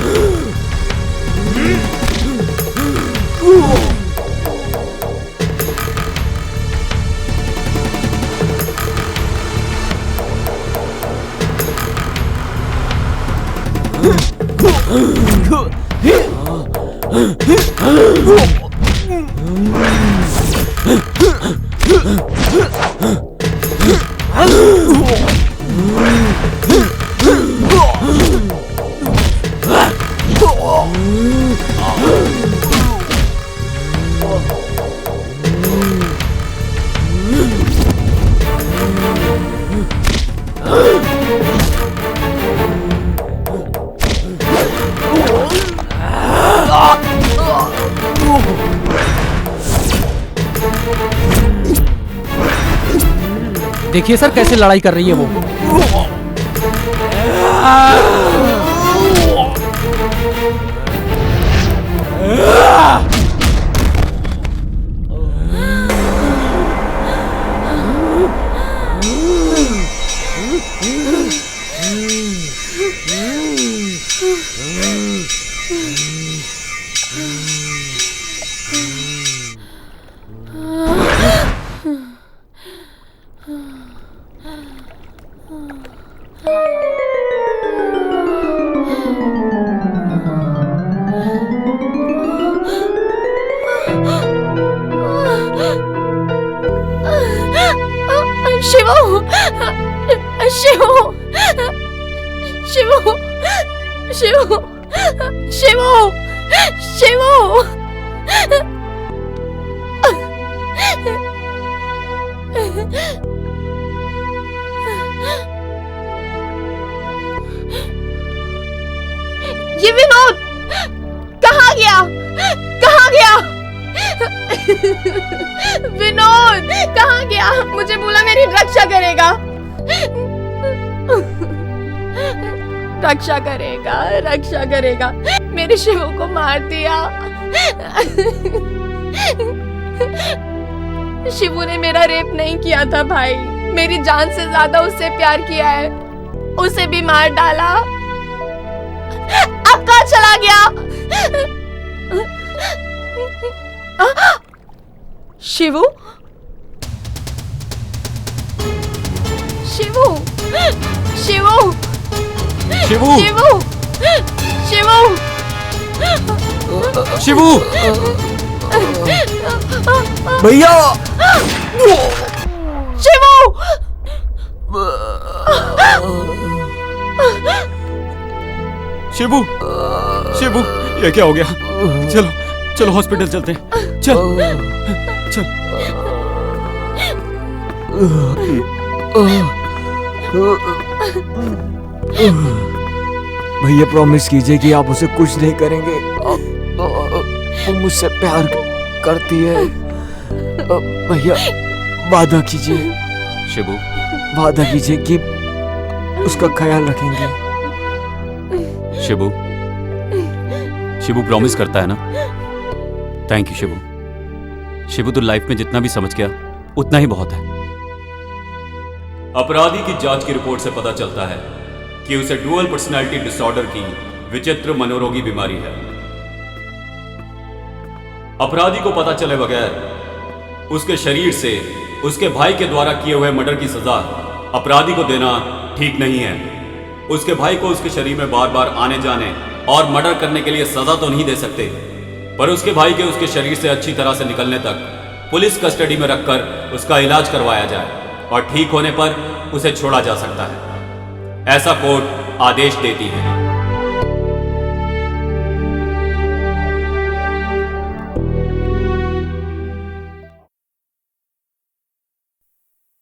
देखिए सर कैसे लड़ाई कर रही है वो। शिवू, शिवू, शिवू, शिवू, शिवू, शिवू। ये विनोद कहाँ गया? कहाँ गया? विनोद कहाँ गया? मुझे बोला मेरी रक्षा करेगा, रक्षा करेगा, रक्षा करेगा। मेरे शिवू को मार दिया। शिवू ने मेरा रेप नहीं किया था भाई, मेरी जान से ज्यादा उससे प्यार किया है, उसे भी मार डाला। अब कहाँ चला गया? शिवू, शिवू, शिवू, शिवू, शिवू, शिवू, शिवू, भैया, शिवू, शिवू, शिवू, ये क्या हो गया? चलो चलो हॉस्पिटल चलते हैं। चल चल। भैया प्रॉमिस कीजिए कि आप उसे कुछ नहीं करेंगे। वो मुझसे प्यार करती है। भैया वादा कीजिए। शिबू, वादा कीजिए कि उसका ख्याल रखेंगे। शिबू, शिबू प्रॉमिस करता है ना? Thank you Shibu. शिबू तो लाइफ में जितना भी समझ गया उतना ही बहुत है। अपराधी की जांच की रिपोर्ट से पता चलता है कि उसे डुअल पर्सनैलिटी डिसऑर्डर की विचित्र मनोरोगी बीमारी है। अपराधी को पता चले बगैर उसके शरीर से उसके भाई के द्वारा किए हुए मर्डर की सजा अपराधी को देना ठीक नहीं है। उसके भाई को उसके शरीर में बार बार आने जाने और मर्डर करने के लिए सजा तो नहीं दे सकते, पर उसके भाई के उसके शरीर से अच्छी तरह से निकलने तक पुलिस कस्टडी में रखकर उसका इलाज करवाया जाए और ठीक होने पर उसे छोड़ा जा सकता है, ऐसा कोर्ट आदेश देती है।